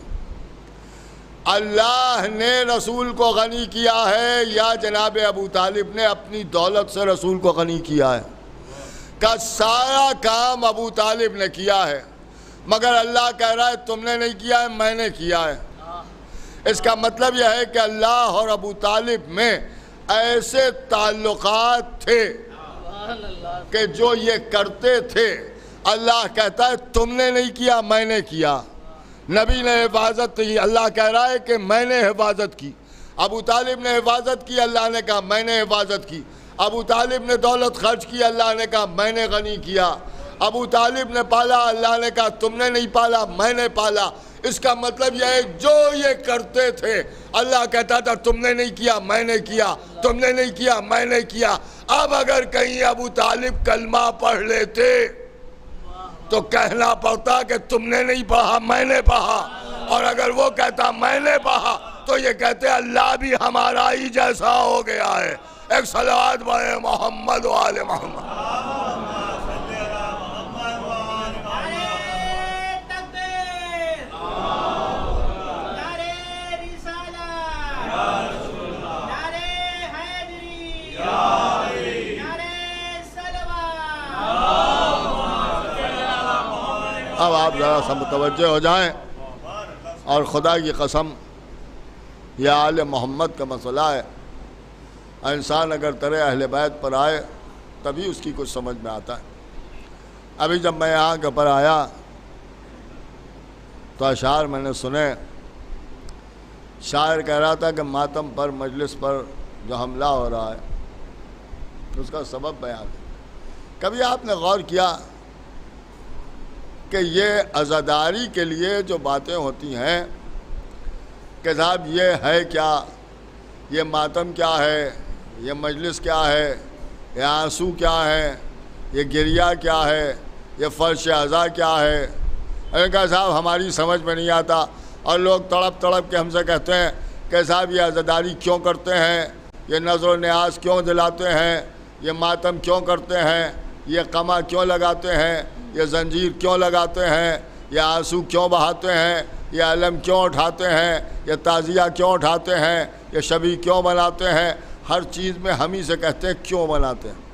اللہ نے رسول کو غنی کیا ہے یا جناب ابو طالب نے اپنی دولت سے رسول کو غنی کیا ہے؟ کا سارا کام ابو طالب نے کیا ہے، مگر اللہ کہہ رہا ہے تم نے نہیں کیا ہے، میں نے کیا ہے۔ اس کا مطلب یہ ہے کہ اللہ اور ابو طالب میں ایسے تعلقات تھے کہ جو یہ کرتے تھے، اللہ کہتا ہے تم نے نہیں کیا، میں نے کیا۔ نبی نے حفاظت کی، اللہ کہہ رہا ہے کہ میں نے حفاظت کی۔ ابو طالب نے حفاظت کی، اللہ نے کہا میں نے حفاظت کی۔ ابو طالب نے دولت خرچ کی، اللہ نے کہا میں نے غنی کیا۔ ابو طالب نے پالا، اللہ نے کہا تم نے نہیں پالا، میں نے پالا۔ اس کا مطلب یہ ہے جو یہ کرتے تھے اللہ کہتا تھا تم نے نہیں کیا، میں نے کیا، تم نے نہیں کیا، میں نے کیا۔ اب اگر کہیں ابو طالب کلمہ پڑھ لیتے تو کہنا پڑتا کہ تم نے نہیں پڑھا، میں نے پڑھا، اور اگر وہ کہتا میں نے پڑھا تو یہ کہتے اللہ بھی ہمارا ہی جیسا ہو گیا ہے۔ ایک صلوات پڑھیں محمد وعلى محمد۔ اب آپ ذرا سا متوجہ ہو جائیں، اور خدا کی قسم یہ آل محمد کا مسئلہ ہے۔ انسان اگر ترے اہل بیت پر آئے تبھی اس کی کچھ سمجھ میں آتا ہے۔ ابھی جب میں یہاں کے پر آیا تو اشعار میں نے سنے، شاعر کہہ رہا تھا کہ ماتم پر، مجلس پر جو حملہ ہو رہا ہے اس کا سبب بیان ہے۔ کبھی آپ نے غور کیا کہ یہ عزاداری کے لیے جو باتیں ہوتی ہیں کہ صاحب یہ ہے کیا، یہ ماتم کیا ہے، یہ مجلس کیا ہے، یہ آنسو کیا ہے، یہ گریہ کیا ہے، یہ فرش عزا کیا ہے؟ میں نے کہا صاحب ہماری سمجھ میں نہیں آتا، اور لوگ تڑپ تڑپ کے ہم سے کہتے ہیں کہ صاحب یہ عزاداری کیوں کرتے ہیں، یہ نظر و نیاز کیوں دلاتے ہیں، یہ ماتم کیوں کرتے ہیں، یہ قمع کیوں لگاتے ہیں، یہ زنجیر کیوں لگاتے ہیں، یہ آنسو کیوں بہاتے ہیں، یہ علم کیوں اٹھاتے ہیں، یہ تعزیہ کیوں اٹھاتے ہیں، یہ شبی کیوں مناتے ہیں، ہر چیز میں ہم ہی سے کہتے ہیں کیوں مناتے ہیں۔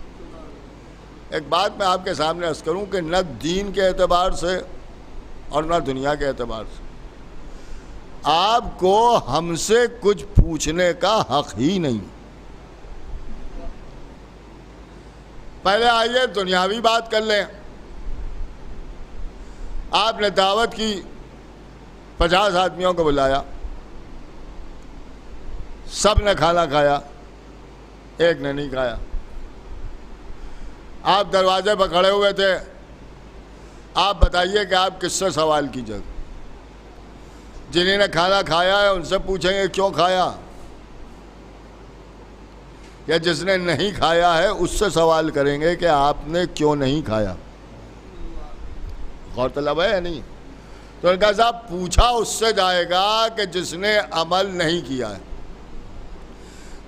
ایک بات میں آپ کے سامنے عرض کروں کہ نہ دین کے اعتبار سے اور نہ دنیا کے اعتبار سے آپ کو ہم سے کچھ پوچھنے کا حق ہی نہیں۔ پہلے آئیے دنیاوی بات کر لیں۔ آپ نے دعوت کی، 50 آدمیوں کو بلایا، سب نے کھانا کھایا، ایک نے نہیں کھایا۔ آپ دروازے پر کھڑے ہوئے تھے، آپ بتائیے کہ آپ کس سے سوال کیجیے گا؟ جنہیں نے کھانا کھایا ہے ان سے پوچھیں گے کیوں کھایا، یا جس نے نہیں کھایا ہے اس سے سوال کریں گے کہ آپ نے کیوں نہیں کھایا؟ غور طلب ہے یا نہیں؟ تو ان کا صاحب پوچھا اس سے جائے گا کہ جس نے عمل نہیں کیا ہے۔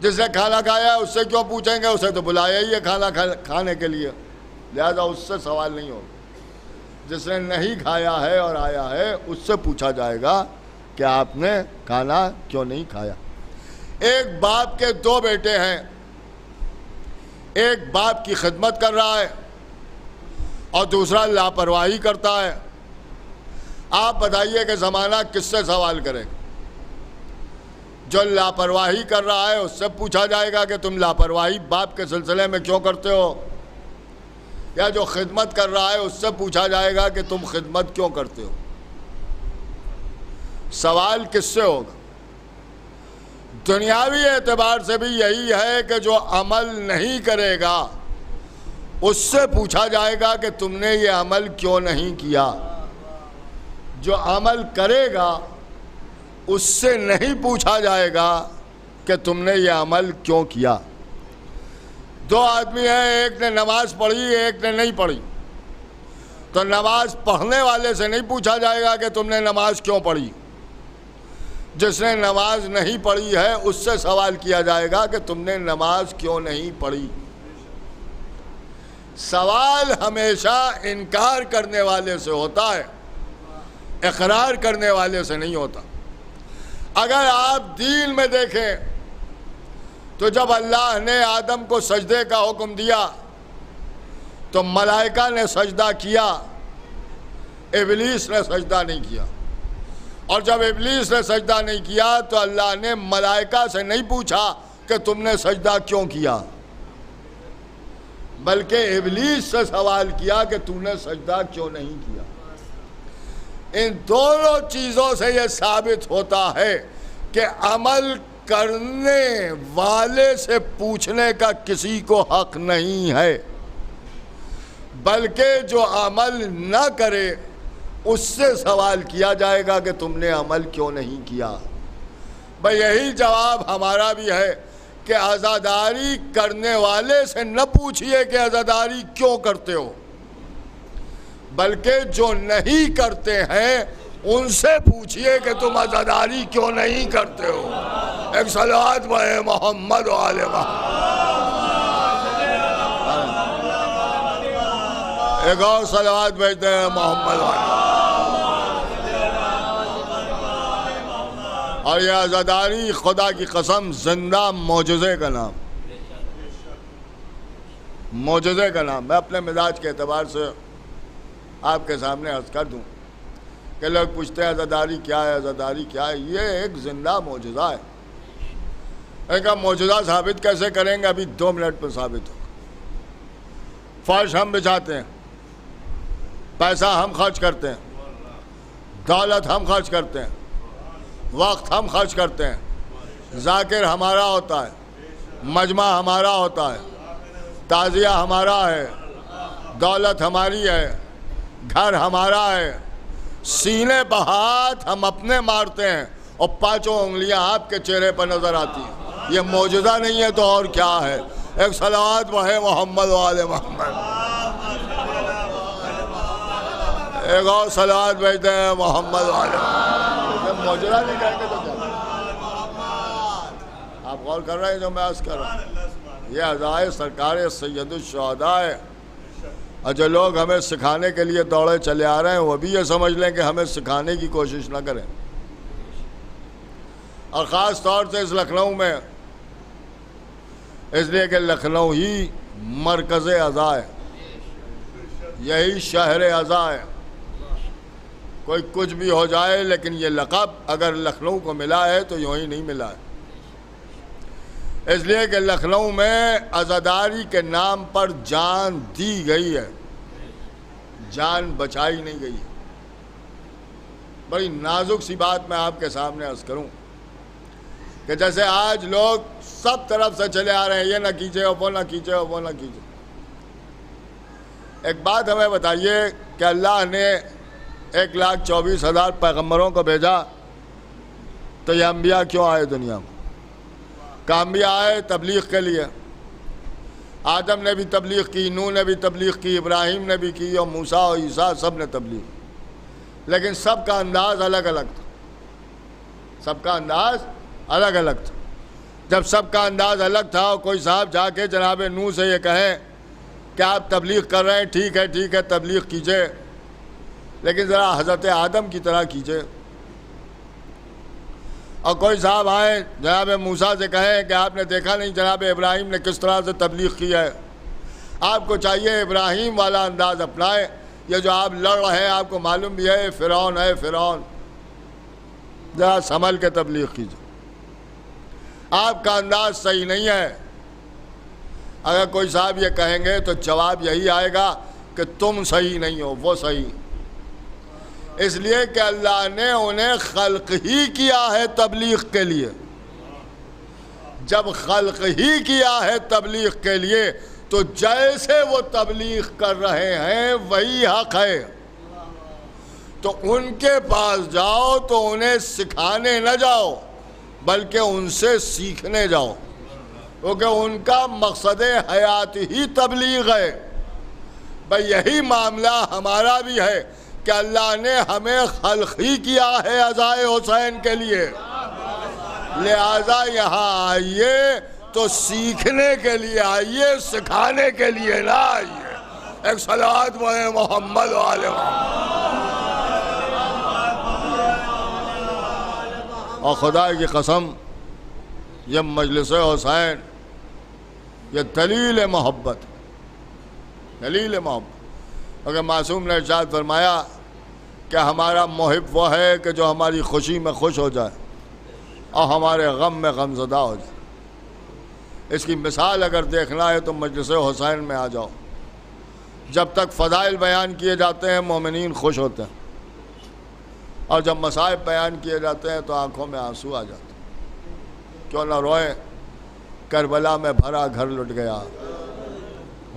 جس نے کھانا کھایا ہے اس سے کیوں پوچھیں گے؟ اسے تو بلایا ہی ہے کھانا کھانے کے لیے، لہذا اس سے سوال نہیں ہوگا۔ جس نے نہیں کھایا ہے اور آیا ہے اس سے پوچھا جائے گا کہ آپ نے کھانا کیوں نہیں کھایا۔ ایک باپ کے 2 بیٹے ہیں، ایک باپ کی خدمت کر رہا ہے اور دوسرا لاپرواہی کرتا ہے۔ آپ بتائیے کہ زمانہ کس سے سوال کرے گا؟ جو لاپرواہی کر رہا ہے اس سے پوچھا جائے گا کہ تم لاپرواہی باپ کے سلسلے میں کیوں کرتے ہو، یا جو خدمت کر رہا ہے اس سے پوچھا جائے گا کہ تم خدمت کیوں کرتے ہو؟ سوال کس سے ہوگا؟ دنیاوی اعتبار سے بھی یہی ہے کہ جو عمل نہیں کرے گا اس سے پوچھا جائے گا کہ تم نے یہ عمل کیوں نہیں کیا۔ جو عمل کرے گا اس سے نہیں پوچھا جائے گا کہ تم نے یہ عمل کیوں کیا۔ 2 آدمی ہیں، ایک نے نماز پڑھی ایک نے نہیں پڑھی، تو نماز پڑھنے والے سے نہیں پوچھا جائے گا کہ تم نے نماز کیوں پڑھی۔ جس نے نماز نہیں پڑھی ہے اس سے سوال کیا جائے گا کہ تم نے نماز کیوں نہیں پڑھی۔ سوال ہمیشہ انکار کرنے والے سے ہوتا ہے، اقرار کرنے والے سے نہیں ہوتا۔ اگر آپ دین میں دیکھیں تو جب اللہ نے آدم کو سجدے کا حکم دیا تو ملائکہ نے سجدہ کیا، ابلیس نے سجدہ نہیں کیا۔ اور جب ابلیس نے سجدہ نہیں کیا تو اللہ نے ملائکہ سے نہیں پوچھا کہ تم نے سجدہ کیوں کیا، بلکہ ابلیس سے سوال کیا کہ تم نے سجدہ کیوں نہیں کیا۔ ان دونوں چیزوں سے یہ ثابت ہوتا ہے کہ عمل کرنے والے سے پوچھنے کا کسی کو حق نہیں ہے، بلکہ جو عمل نہ کرے اس سے سوال کیا جائے گا کہ تم نے عمل کیوں نہیں کیا۔ بھئی یہی جواب ہمارا بھی ہے کہ عزاداری کرنے والے سے نہ پوچھئے کہ عزاداری کیوں کرتے ہو، بلکہ جو نہیں کرتے ہیں ان سے پوچھئے کہ تم عزاداری کیوں نہیں کرتے ہو۔ ایک صلوات پڑھیں محمد و آل محمد۔ ایک اور صلوات بھیجتے ہیں محمد و آل محمد۔ اور یہ عزاداری خدا کی قسم زندہ معجزے کا نام، معجزے کا نام۔ میں اپنے مزاج کے اعتبار سے آپ کے سامنے عرض کر دوں کہ لوگ پوچھتے ہیں عزاداری کیا ہے، عزاداری کیا ہے؟ یہ ایک زندہ معجزہ ہے۔ ان کا معجزہ ثابت کیسے کریں گے؟ ابھی 2 منٹ پر ثابت ہوگا۔ فرش ہم بچھاتے ہیں، پیسہ ہم خرچ کرتے ہیں، دولت ہم خرچ کرتے ہیں، وقت ہم خرچ کرتے ہیں، ذاکر ہمارا ہوتا ہے، مجمع ہمارا ہوتا ہے، تعزیہ ہمارا ہے، دولت ہماری ہے، گھر ہمارا ہے، سینے پہ ہاتھ ہم اپنے مارتے ہیں اور 5 انگلیاں آپ کے چہرے پر نظر آتی ہیں۔ یہ معجزہ نہیں ہے تو اور کیا ہے؟ ایک صلوات پڑھیں محمد و آل محمد۔ ایک اور صلوات بھیجتے ہیں محمد و آل محمد۔ معجزہ نہیں کہیں گے تو کیا؟ آپ غور کر رہے ہیں جو میں عرض کر رہا ہوں؟ یہ عزائے سرکار سید الشہداء ہے۔ اور جو لوگ ہمیں سکھانے کے لیے دوڑے چلے آ رہے ہیں وہ بھی یہ سمجھ لیں کہ ہمیں سکھانے کی کوشش نہ کریں. اور خاص طور سے اس لکھنؤ میں، اس لیے کہ لکھنؤ ہی مرکز عزا ہے، یہی شہر عزا ہے. کوئی کچھ بھی ہو جائے لیکن یہ لقب اگر لکھنؤ کو ملا ہے تو یوں ہی نہیں ملا ہے. اس لیے کہ لکھنؤ میں عزاداری کے نام پر جان دی گئی ہے، جان بچائی نہیں گئی ہے. بڑی نازک سی بات میں آپ کے سامنے عرض کروں کہ جیسے آج لوگ سب طرف سے چلے آ رہے ہیں، یہ نہ کیجئے وہ نہ کیجئے وہ نہ کیجئے. ایک بات ہمیں بتائیے کہ اللہ نے 1,24,000 پیغمبروں کو بھیجا تو یہ انبیاء کیوں آئے دنیا میں؟ کہ انبیاء آئے تبلیغ کے لیے. آدم نے بھی تبلیغ کی، نوح نے بھی تبلیغ کی، ابراہیم نے بھی کی، اور موسیٰ اور عیسیٰ سب نے تبلیغ. لیکن سب کا انداز الگ الگ تھا، سب کا انداز الگ الگ تھا. جب سب کا انداز الگ تھا اور کوئی صاحب جا کے جناب نوح سے یہ کہیں کہ آپ تبلیغ کر رہے ہیں، ٹھیک ہے تبلیغ کیجئے، لیکن ذرا حضرت آدم کی طرح کیجئے. اور کوئی صاحب آئیں جناب موسیٰ سے کہیں کہ آپ نے دیکھا نہیں جناب ابراہیم نے کس طرح سے تبلیغ کی ہے، آپ کو چاہیے ابراہیم والا انداز اپنائیں. یہ جو آپ لڑ رہے ہیں آپ کو معلوم بھی ہے فرعون ہے، فرعون، ذرا سنبھل کے تبلیغ کیجئے، آپ کا انداز صحیح نہیں ہے. اگر کوئی صاحب یہ کہیں گے تو جواب یہی آئے گا کہ تم صحیح نہیں ہو، وہ صحیح. اس لیے کہ اللہ نے انہیں خلق ہی کیا ہے تبلیغ کے لیے. جب خلق ہی کیا ہے تبلیغ کے لیے تو جیسے وہ تبلیغ کر رہے ہیں وہی حق ہے. تو ان کے پاس جاؤ تو انہیں سکھانے نہ جاؤ بلکہ ان سے سیکھنے جاؤ، کیونکہ ان کا مقصد حیات ہی تبلیغ ہے. بھئی یہی معاملہ ہمارا بھی ہے کہ اللہ نے ہمیں خلق ہی کیا ہے عزائے حسین کے لیے، لہذا یہاں آئیے تو سیکھنے کے لیے آئیے، سکھانے کے لیے نہ آئیے. ایک صلوات محمد و آل محمد. اور خدا کی قسم یہ مجلس حسین یہ دلیل محبت، دلیل محبت. اگر معصوم نے ارشاد فرمایا کہ ہمارا محب وہ ہے کہ جو ہماری خوشی میں خوش ہو جائے اور ہمارے غم میں غم زدہ ہو جائے. اس کی مثال اگر دیکھنا ہے تو مجلس حسین میں آ جاؤ. جب تک فضائل بیان کیے جاتے ہیں مومنین خوش ہوتے ہیں، اور جب مصائب بیان کیے جاتے ہیں تو آنکھوں میں آنسو آ جاتے ہیں. کیوں نہ روئیں؟ کربلا میں بھرا گھر لٹ گیا،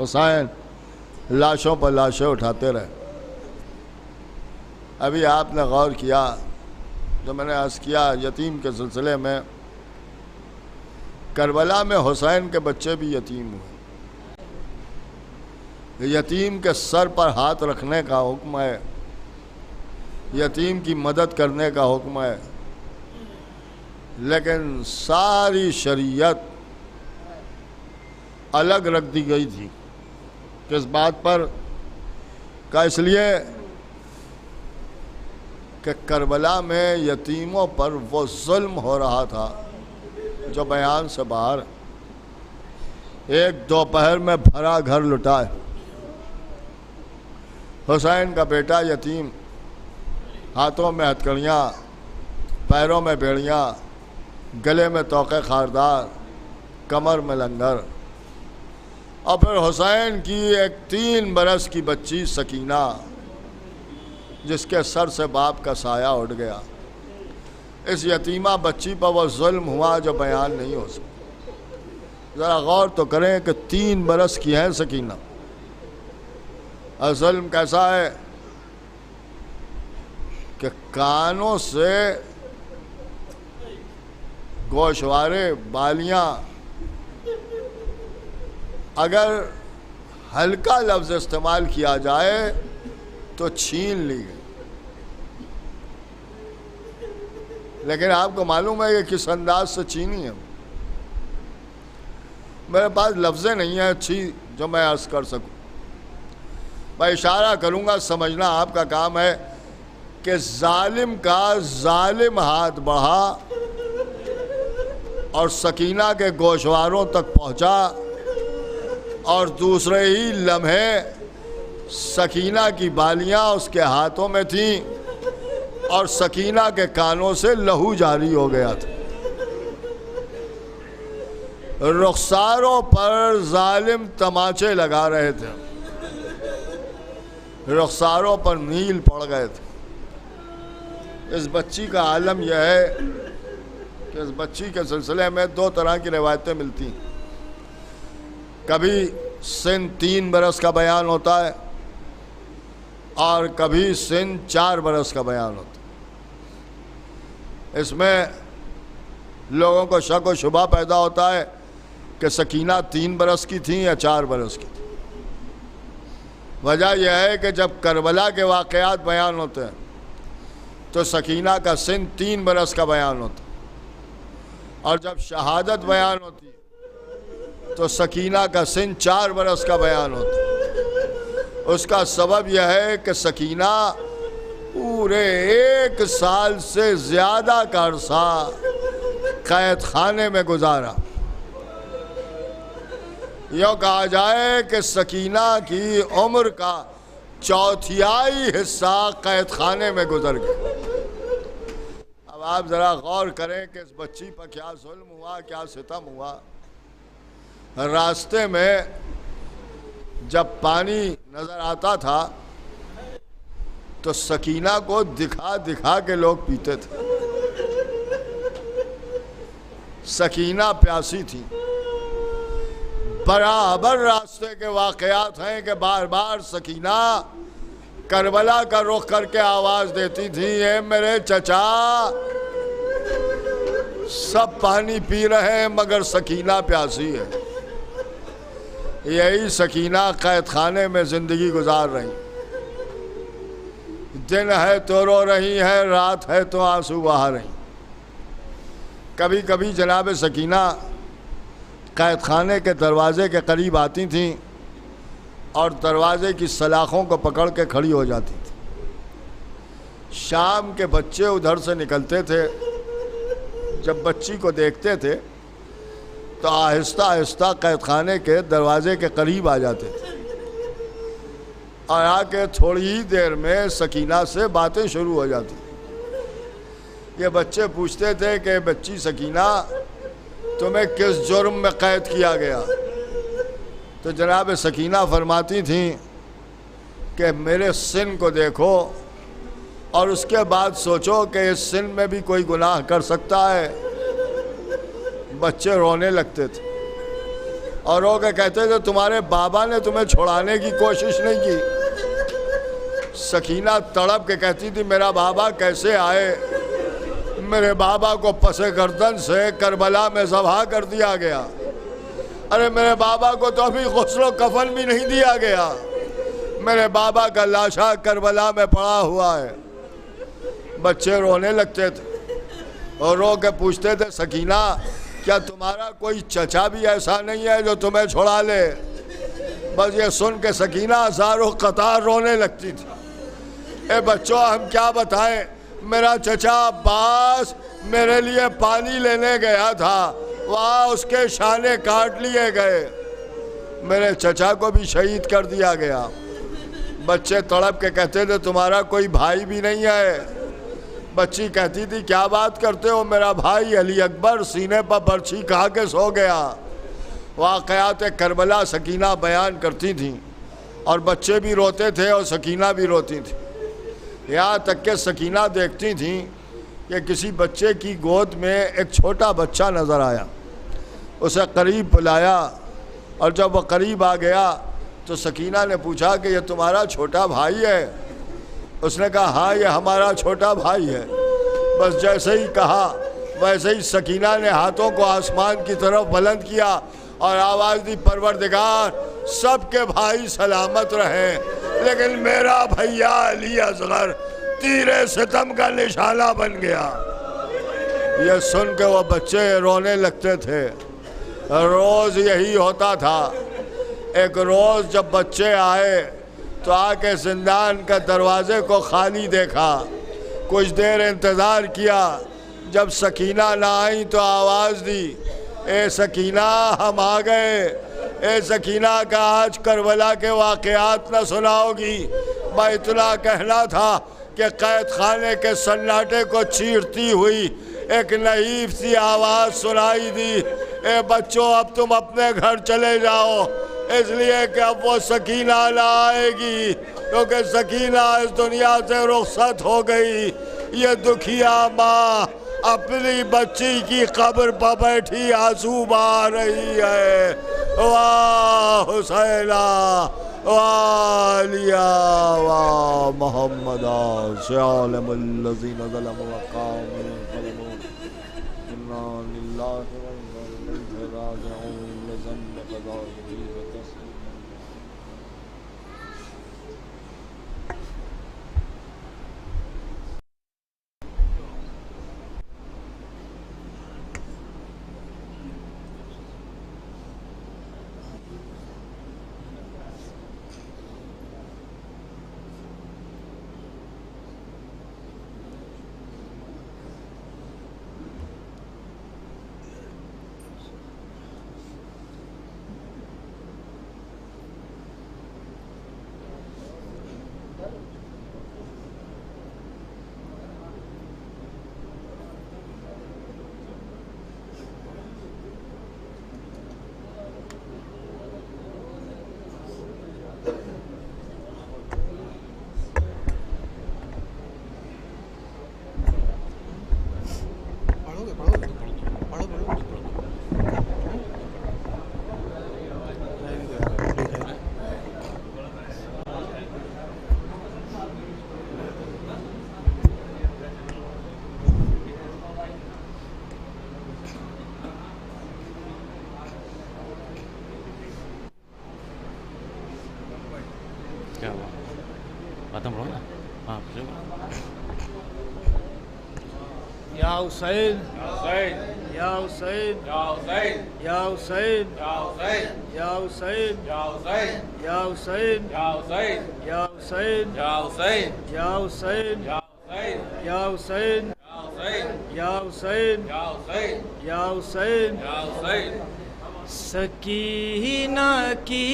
حسین لاشوں پر لاشیں اٹھاتے رہے. ابھی آپ نے غور کیا جو میں نے عرض کیا یتیم کے سلسلے میں، کربلا میں حسین کے بچے بھی یتیم ہوئے. یتیم کے سر پر ہاتھ رکھنے کا حکم ہے، یتیم کی مدد کرنے کا حکم ہے، لیکن ساری شریعت الگ رکھ دی گئی تھی. کس بات پر؟ کہ اس لیے کہ کربلا میں یتیموں پر وہ ظلم ہو رہا تھا جو بیان سے باہر. ایک دوپہر میں بھرا گھر لٹا ہے، حسین کا بیٹا یتیم، ہاتھوں میں ہتکڑیاں، پیروں میں بیڑیاں، گلے میں توقے خاردار، کمر میں لنگر. اور پھر حسین کی ایک 3 برس کی بچی سکینہ جس کے سر سے باپ کا سایہ اٹھ گیا. اس یتیمہ بچی پر وہ ظلم ہوا جو بیان نہیں ہو سکتا. ذرا غور تو کریں کہ 3 برس کی ہیں سکینہ، اور ظلم کیسا ہے کہ کانوں سے گوشوارے بالیاں اگر ہلکا لفظ استعمال کیا جائے تو چھین لی گئی. لیکن آپ کو معلوم ہے کہ کس انداز سے چھینی ہے. میرے پاس لفظیں نہیں ہیں اچھی جو میں عرض کر سکوں. میں اشارہ کروں گا، سمجھنا آپ کا کام ہے کہ ظالم کا ظالم ہاتھ بڑھا اور سکینہ کے گوشواروں تک پہنچا، اور دوسرے ہی لمحے سکینہ کی بالیاں اس کے ہاتھوں میں تھیں اور سکینہ کے کانوں سے لہو جاری ہو گیا تھا۔ رخساروں پر ظالم تماچے لگا رہے تھے، رخساروں پر نیل پڑ گئے تھے۔ اس بچی کا عالم یہ ہے کہ اس بچی کے سلسلے میں دو طرح کی روایتیں ملتی ہیں۔ کبھی سن 3 برس کا بیان ہوتا ہے اور کبھی سن 4 برس کا بیان ہوتا ہے۔ اس میں لوگوں کو شک و شبہ پیدا ہوتا ہے کہ سکینہ 3 برس کی تھیں یا 4 برس کی تھیں۔ وجہ یہ ہے کہ جب کربلا کے واقعات بیان ہوتے ہیں تو سکینہ کا سن 3 برس کا بیان ہوتا ہے، اور جب شہادت بیان ہوتی ہے تو سکینہ کا سن 4 برس کا بیان ہوتا ہے۔ اس کا سبب یہ ہے کہ سکینہ پورے 1 سال سے زیادہ کا عرصہ قید خانے میں گزارا۔ یوں کہا جائے کہ سکینہ کی عمر کا 1/4 حصہ قید خانے میں گزر گیا۔ اب آپ ذرا غور کریں کہ اس بچی پر کیا ظلم ہوا، کیا ستم ہوا۔ راستے میں جب پانی نظر آتا تھا تو سکینہ کو دکھا دکھا کے لوگ پیتے تھے۔ سکینہ پیاسی تھی۔ برابر راستے کے واقعات ہیں کہ بار بار سکینہ کربلا کا رخ کر کے آواز دیتی تھی، اے میرے چچا، سب پانی پی رہے ہیں مگر سکینہ پیاسی ہے۔ یہی سکینہ قید خانے میں زندگی گزار رہی، دن ہے تو رو رہی ہے، رات ہے تو آنسو بہا رہی۔ کبھی کبھی جناب سکینہ قید خانے کے دروازے کے قریب آتی تھیں اور دروازے کی سلاخوں کو پکڑ کے کھڑی ہو جاتی تھی۔ شام کے بچے ادھر سے نکلتے تھے، جب بچی کو دیکھتے تھے تو آہستہ آہستہ قید خانے کے دروازے کے قریب آ جاتے تھے اور آ کے تھوڑی ہی دیر میں سکینہ سے باتیں شروع ہو جاتی۔ یہ بچے پوچھتے تھے کہ بچی سکینہ، تمہیں کس جرم میں قید کیا گیا؟ تو جناب سکینہ فرماتی تھیں کہ میرے سن کو دیکھو اور اس کے بعد سوچو کہ اس سن میں بھی کوئی گناہ کر سکتا ہے۔ بچے رونے لگتے تھے اور رو کے کہتے تھے تمہارے بابا نے تمہیں چھڑانے کی کوشش نہیں کی؟ سکینہ تڑپ کے کہتی تھی میرا بابا کیسے آئے؟ میرے بابا کو پس گردن سے کربلا میں ذبح کر دیا گیا۔ ارے میرے بابا کو تو ابھی غسل و کفن بھی نہیں دیا گیا، میرے بابا کا لاشا کربلا میں پڑا ہوا ہے۔ بچے رونے لگتے تھے اور رو کے پوچھتے تھے سکینہ، کیا تمہارا کوئی چچا بھی ایسا نہیں ہے جو تمہیں چھڑا لے؟ بس یہ سن کے سکینہ ہزاروں قطار رونے لگتی تھی۔ اے بچوں، ہم کیا بتائیں، میرا چچا عباس میرے لیے پانی لینے گیا تھا، وہاں اس کے شانے کاٹ لیے گئے، میرے چچا کو بھی شہید کر دیا گیا۔ بچے تڑپ کے کہتے تھے تمہارا کوئی بھائی بھی نہیں ہے؟ بچی کہتی تھی کیا بات کرتے ہو، میرا بھائی علی اکبر سینے پر برچھی کھا کے سو گیا۔ واقعات کربلا سکینہ بیان کرتی تھیں اور بچے بھی روتے تھے اور سکینہ بھی روتی تھی، یہاں تک کہ سکینہ دیکھتی تھیں کہ کسی بچے کی گود میں ایک چھوٹا بچہ نظر آیا، اسے قریب بلایا اور جب وہ قریب آ گیا تو سکینہ نے پوچھا کہ یہ تمہارا چھوٹا بھائی ہے؟ اس نے کہا ہاں یہ ہمارا چھوٹا بھائی ہے۔ بس جیسے ہی کہا ویسے ہی سکینہ نے ہاتھوں کو آسمان کی طرف بلند کیا اور آواز دی پروردگار سب کے بھائی سلامت رہیں، لیکن میرا بھیا علی اصغر تیرے ستم کا نشانہ بن گیا۔ یہ سن کے وہ بچے رونے لگتے تھے۔ روز یہی ہوتا تھا۔ ایک روز جب بچے آئے تو تو آ کے زندان کا دروازے کو خالی دیکھا، کچھ دیر انتظار کیا، جب سکینہ نہ آئی تو آواز دی، اے سکینہ ہم آ گئے۔ اے سکینہ کا آج کربلا کے واقعات نہ سناؤ گی، میں اتنا کہنا تھا کہ قید خانے کے سناٹے کو چیرتی ہوئی ایک نحیف سی آواز سنائی دی، اے بچوں اب تم اپنے گھر چلے جاؤ، اس لیے کہ اب وہ سکینہ نہ آئے گی، کیونکہ سکینہ اس دنیا سے رخصت ہو گئی۔ یہ دکھیا ماں اپنی بچی کی قبر پر بیٹھی آنسو بہا رہی ہے، واہ حسینہ واہ علیہ واہ محمدہ سیالم الذین ظلموا وقاموا ظلموا انا للہ وانا الیہ راجعون لذنب قضائه وتسلیم۔ کیا ہوا ختم ہو نا؟ ہاں یا حسین یا حسین یا حسین یا حسین یا حسین یا حسین یا حسین یا حسین یا حسین یا حسین یا حسین یا حسین یا حسین یا حسین یا حسین سکینہ کی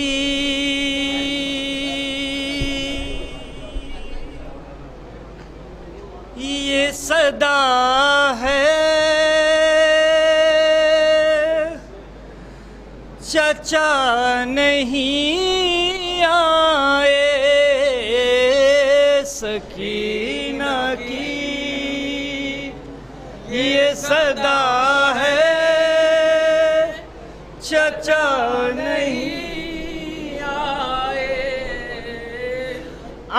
یہ صدا ہے، چچا نہیں آئے، سکینہ کی یہ صدا ہے، چچا نہیں آئے،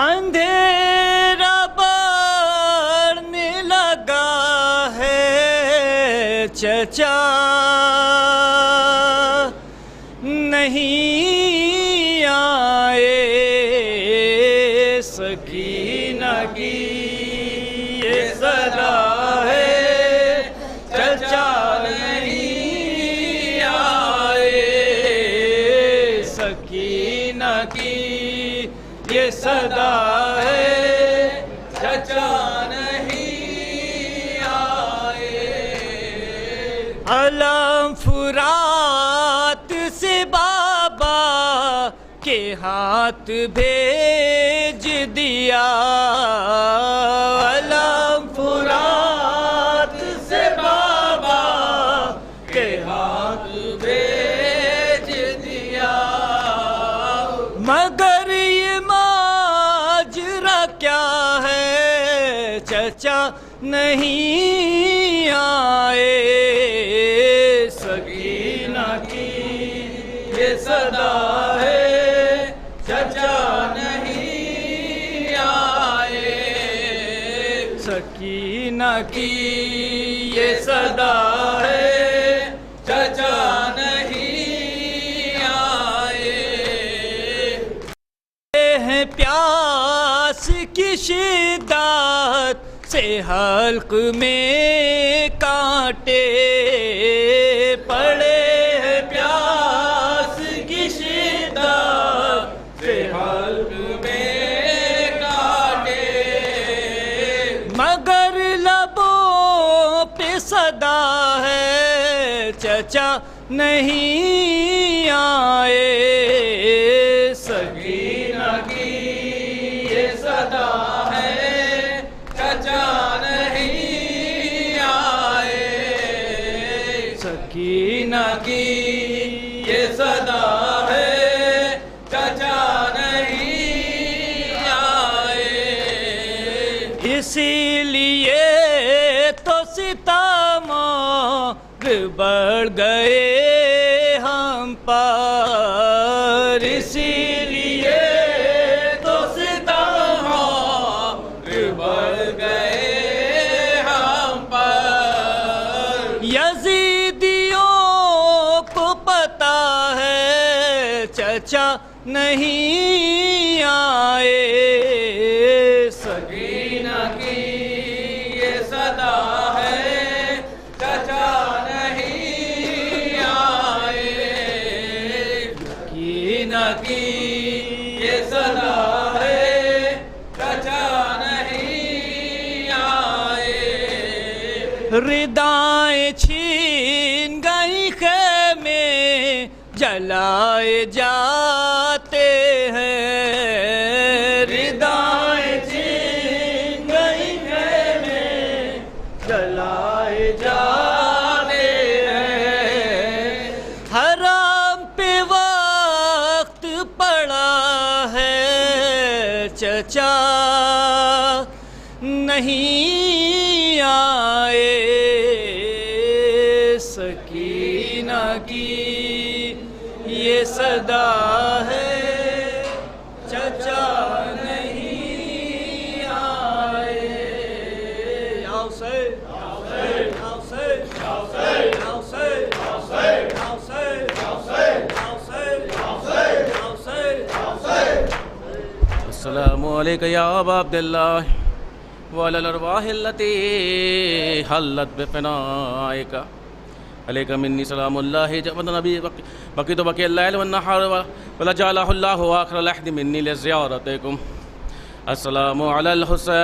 اندھیرا بڑھنے لگا ہے، چچا نہیں آئے، سکینہ کی یہ صدا ہے، چچا نہیں آئے، سکینہ کی یہ صدا ہے، چچا نہیں آئے، علم فرات سے بابا کے ہاتھ بھیج دیا، علم فرات سے بابا کے ہاتھ بھیج دیا، مگر یہ ماجرا کیا ہے، چچا نہیں آئے، سکینہ کی یہ صدا ہے، چچا نہیں آئے، سکینہ کی یہ صدا ہے، چچا نہیں آئے، ہیں پیاس کی شدت سے حلق میں کانٹے پڑے ہیں، پیاس کی شدت سے حلق میں صدا ہے چچا نہیں آئے، سکینہ کی یہ صدا ہے چچا نہیں آئے، سکینہ کی یہ صدا ہے چچا نہیں آئے، اسی لیے تو ستم بڑھ گئے ہم پر، اسی لیے تو ستم بڑھ گئے ہم پر، یزیدیوں کو پتہ ہے چچا نہیں آئے، سکینہ کی یہ صدا ہے چچا نہیں آئے، سکینہ کی یہ صدا ہے چچا نہیں آئے، ردائیں چھین گئی خیمے جلائے جاتے ہیں، ردائیں چھین گئی خیمے جلائے جاتے ہیں، حرام پہ وقت پڑا ہے چچا نہیں آئے، سکینہ کی یہ صدا ہے چچا نہیں آئے، یا حسین یا حسین یا حسین یا حسین یا حسین یا حسین یا حسین یا حسین یا حسین یا حسین یا حسین۔ السلام علیک یا ابا عبداللہ وعلی الارواح التي حلت بفنائک، علیک منی سلام اللہ جبت نبی بقیت بقی اللیل والنہار ولجعلہ اللہ آخر لحد منی لزیارتکم۔ السلام علی الحسین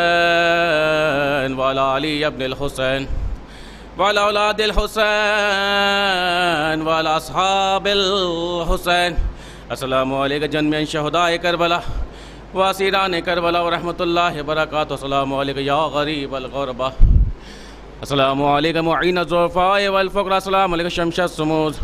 وعلی علی ابن الحسین وعلی اولاد الحسین وعلی اصحاب الحسین۔ السلام علیک جميع شہداء کربلا واسیران کربلا ورحمۃ اللہ وبرکاتہ۔ السلام علیک یا غریب الغربہ، السلام علیکم معین الضعفاء والفقراء، السلام علیکم شمس السمود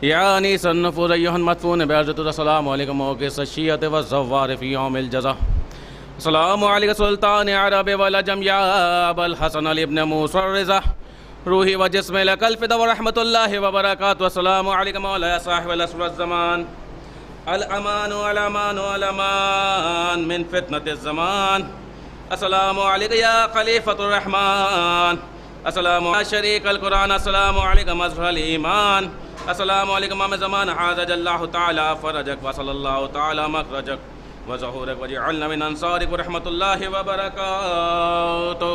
یا انیس النفوس ایھا المدفون بعزت، السلام علیکم موقظ الشیعۃ والزوار فی یوم الجزا، السلام علیکم سلطان عرب والعجم یا ابا الحسن علی ابن موسی الرضا، روحی و جسم لک الفدا ورحمۃ اللہ وبرکاتہ۔ السلام علیکم مولایا صاحب العصر والزمان، الامان والامان والامان من فتنة الزمان، السلام علیکم یا خلیفۃ الرحمن، السلام علیکم شریک القرآن، السلام علیکم مظہر الایمان، السلام علیکم امام زمان، عزج اللہ تعالی فرجک وصل اللہ تعالی مخرجک وظہورک وجعلنا من انصارک ورحمۃ اللہ وبرکاتہ۔